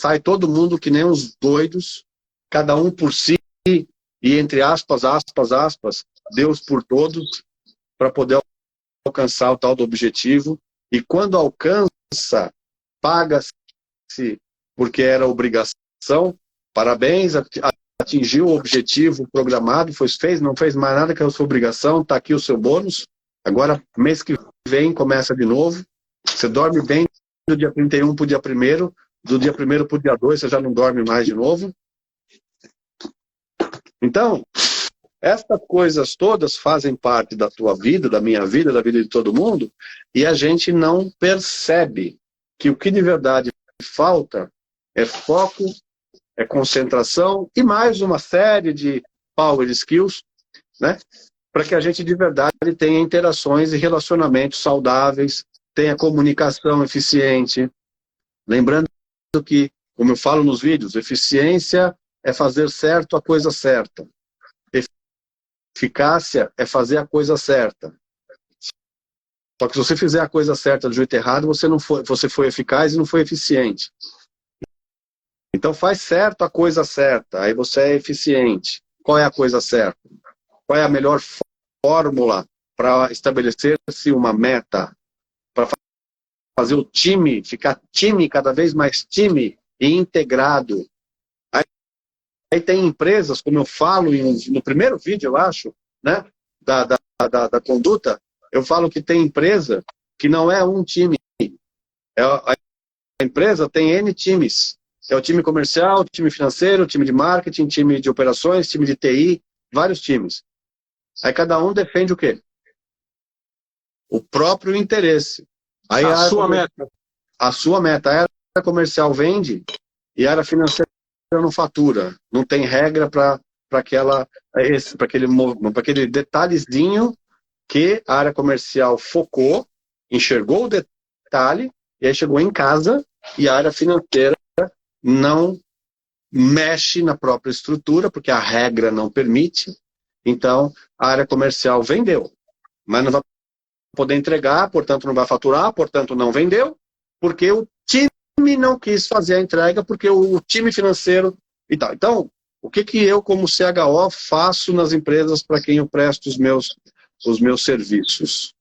sai todo mundo que nem uns doidos, cada um por si, e entre aspas, Deus por todos, para poder alcançar o tal do objetivo. E quando alcança, paga-se porque era obrigação, parabéns, atingiu o objetivo programado, não fez mais nada que a sua obrigação, está aqui o seu bônus, agora mês que vem começa de novo, você dorme bem do dia 31 para o dia 1º, do dia 1º para o dia 2 você já não dorme mais de novo. Então, estas coisas todas fazem parte da tua vida, da minha vida, da vida de todo mundo, e a gente não percebe que o que de verdade falta é foco, é concentração e mais uma série de power skills, né? Para que a gente de verdade tenha interações e relacionamentos saudáveis, tenha comunicação eficiente. Lembrando que, como eu falo nos vídeos, eficiência é fazer certo a coisa certa. Eficácia é fazer a coisa certa. Só que se você fizer a coisa certa do jeito errado, você foi eficaz e não foi eficiente. Então faz certo a coisa certa, aí você é eficiente. Qual é a coisa certa? Qual é a melhor fórmula para estabelecer-se uma meta? Para fazer o time ficar cada vez mais time e integrado. Aí tem empresas, como eu falo no primeiro vídeo, eu acho, né, da conduta, eu falo que tem empresa que não é um time. A empresa tem N times. É o time comercial, o time financeiro, o time de marketing, time de operações, time de TI, vários times. Aí cada um defende o quê? O próprio interesse. Aí a sua meta. A sua meta. A área comercial vende e a área financeira não fatura. Não tem regra para aquele detalhezinho que a área comercial focou, enxergou o detalhe, e aí chegou em casa e a área financeira não mexe na própria estrutura, porque a regra não permite. Então, a área comercial vendeu, mas não vai poder entregar, portanto não vai faturar, portanto não vendeu, porque o time não quis fazer a entrega, porque o time financeiro e tal. Então, o que eu, como CHO, faço nas empresas para quem eu presto os meus serviços?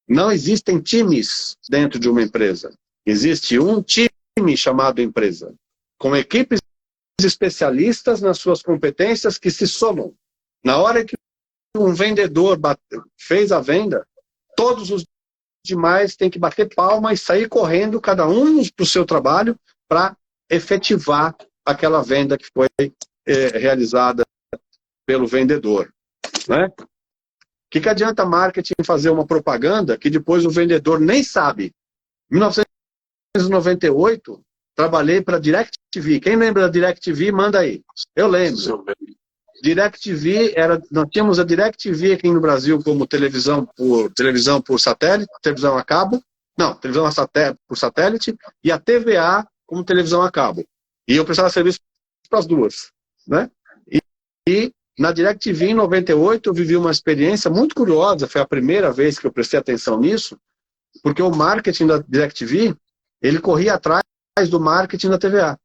Não existem times dentro de uma empresa. Existe um time chamado empresa, com equipes especialistas nas suas competências que se somam. Na hora que um vendedor fez a venda, todos os demais têm que bater palma e sair correndo, cada um para o seu trabalho, para efetivar aquela venda que foi realizada pelo vendedor. Né? O que adianta marketing fazer uma propaganda que depois o vendedor nem sabe? Em 1998, trabalhei para a DirecTV. Quem lembra da DirecTV, manda aí. Eu lembro. DirecTV, nós tínhamos a DirecTV aqui no Brasil como televisão por satélite, televisão a cabo, não, televisão por satélite, e a TVA como televisão a cabo. E eu prestava serviço para as duas. Né? E na DirecTV, em 98, eu vivi uma experiência muito curiosa, foi a primeira vez que eu prestei atenção nisso, porque o marketing da DirecTV, ele corria atrás do marketing da TVA.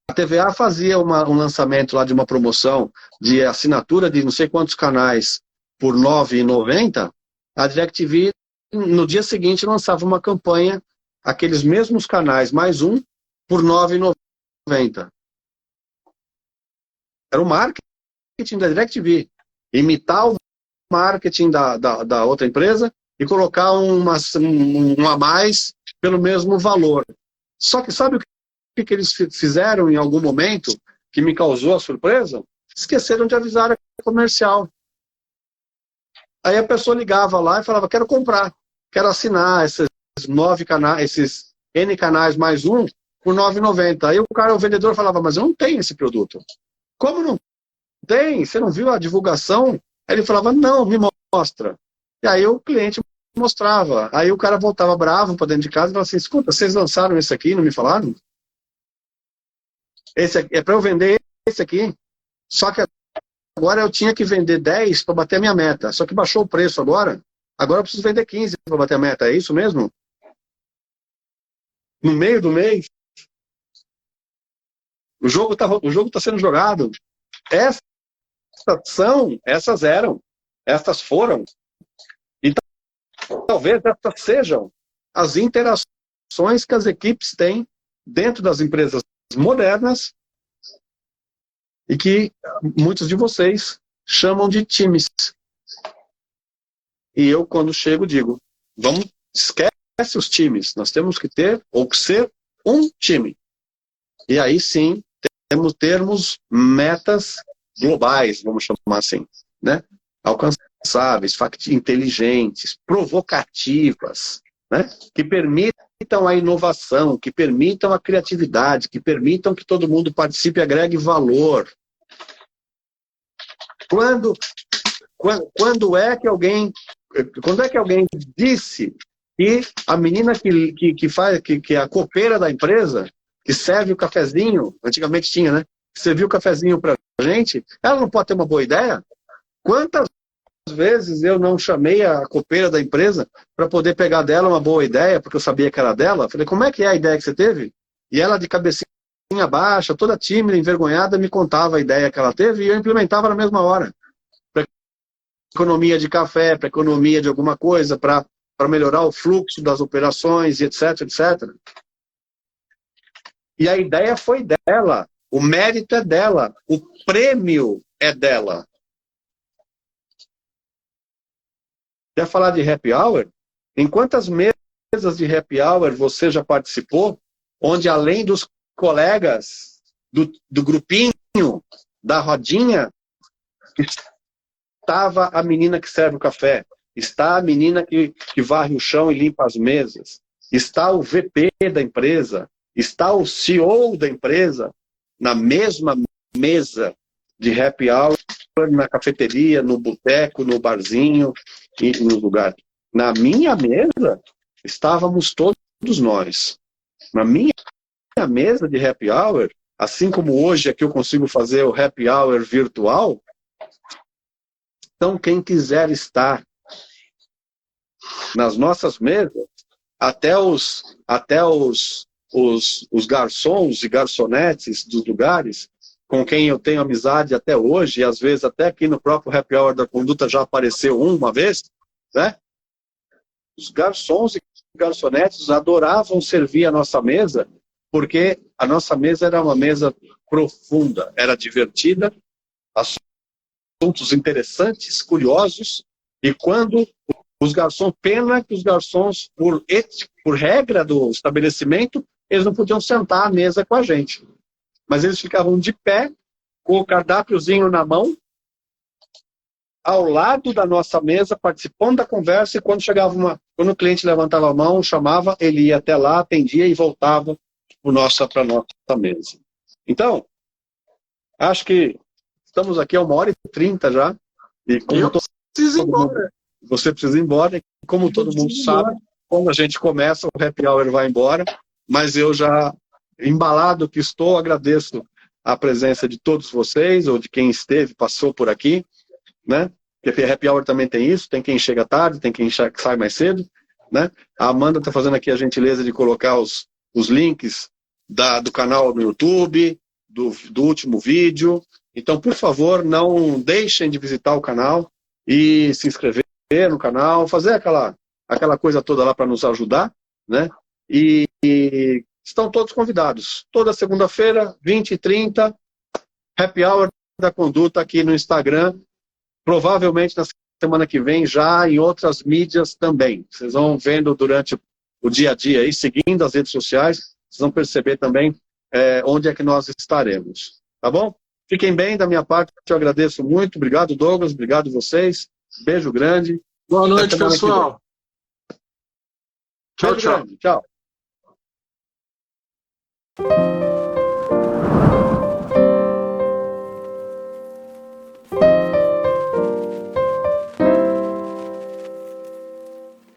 A TVA fazia um lançamento lá de uma promoção de assinatura de não sei quantos canais por R$ 9,90. A DirecTV, no dia seguinte, lançava uma campanha, aqueles mesmos canais, mais um, por R$ 9,90. Era o marketing da DirecTV. Imitar o marketing da outra empresa e colocar um a mais pelo mesmo valor. Só que sabe o que eles fizeram em algum momento que me causou a surpresa? Esqueceram de avisar a comercial. Aí a pessoa ligava lá e falava, quero comprar, quero assinar esses 9 canais, esses N canais mais um por R$ 9,90. Aí o vendedor falava, mas eu não tenho esse produto. Como não tem? Você não viu a divulgação? Aí ele falava, não, me mostra. E aí o cliente mostrava. Aí o cara voltava bravo para dentro de casa e falava assim, escuta, vocês lançaram esse aqui e não me falaram? Esse aqui, é para eu vender esse aqui. Só que agora eu tinha que vender 10 para bater a minha meta. Só que baixou o preço agora. Agora eu preciso vender 15 para bater a meta. É isso mesmo? No meio do mês? O jogo tá sendo jogado. Essas eram. Essas foram. E talvez essas sejam as interações que as equipes têm dentro das empresas modernas e que muitos de vocês chamam de times. E eu, quando chego, digo, esquece os times, nós temos que ter ou ser um time. E aí sim, termos metas globais, vamos chamar assim, né? Alcançáveis, inteligentes, provocativas, né? Que permitam a inovação, que permitam a criatividade, que permitam que todo mundo participe e agregue valor. Quando é que alguém disse que a menina que é a copeira da empresa, que serve o cafezinho, antigamente tinha, né? Serviu o cafezinho pra gente, ela não pode ter uma boa ideia? Quantas vezes eu não chamei a copeira da empresa para poder pegar dela uma boa ideia, porque eu sabia que era dela? Falei, como é que é a ideia que você teve? E ela de cabecinha baixa, toda tímida, envergonhada, me contava a ideia que ela teve e eu implementava na mesma hora. Para economia de café, para economia de alguma coisa, para para melhorar o fluxo das operações, e etc, etc. E a ideia foi dela, o mérito é dela, o prêmio é dela. Quer falar de happy hour? Em quantas mesas de happy hour você já participou, onde além dos colegas do grupinho, da rodinha, estava a menina que serve o café, está a menina que varre o chão e limpa as mesas, está o VP da empresa, está o CEO da empresa, na mesma mesa de happy hour, na cafeteria, no boteco, no barzinho e no lugar. Na minha mesa, estávamos todos nós. Na minha mesa de happy hour, assim como hoje aqui eu consigo fazer o happy hour virtual, então quem quiser estar nas nossas mesas, até os garçons e garçonetes dos lugares, com quem eu tenho amizade até hoje, e às vezes até aqui no próprio Happy Hour da Conduta já apareceu uma vez, né? Os garçons e garçonetes adoravam servir a nossa mesa, porque a nossa mesa era uma mesa profunda, era divertida, assuntos interessantes, curiosos, e quando os garçons, pena que os garçons, por regra do estabelecimento, eles não podiam sentar à mesa com a gente. Mas eles ficavam de pé, com o cardápiozinho na mão, ao lado da nossa mesa, participando da conversa, e quando quando o cliente levantava a mão, chamava, ele ia até lá, atendia e voltava para a nossa mesa. Então, acho que estamos aqui a 1h30 já, e como preciso ir embora. Você precisa ir embora, e como todo mundo sabe, quando a gente começa, o happy hour vai embora, mas eu já, embalado que estou, agradeço a presença de todos vocês, ou de quem esteve, passou por aqui, né? Porque happy hour também tem isso, tem quem chega tarde, tem quem sai mais cedo, né? A Amanda está fazendo aqui a gentileza de colocar os links do canal no YouTube, do último vídeo. Então, por favor, não deixem de visitar o canal e se inscrever no canal, fazer aquela coisa toda lá para nos ajudar, né? E estão todos convidados. Toda segunda-feira, 20h30, Happy Hour da Conduta aqui no Instagram. Provavelmente na semana que vem já em outras mídias também. Vocês vão vendo durante o dia a dia aí, seguindo as redes sociais, vocês vão perceber também onde é que nós estaremos. Tá bom? Fiquem bem, da minha parte, eu agradeço muito. Obrigado, Douglas. Obrigado vocês. Beijo grande. Boa noite, pessoal. Tchau, tchau. Tchau.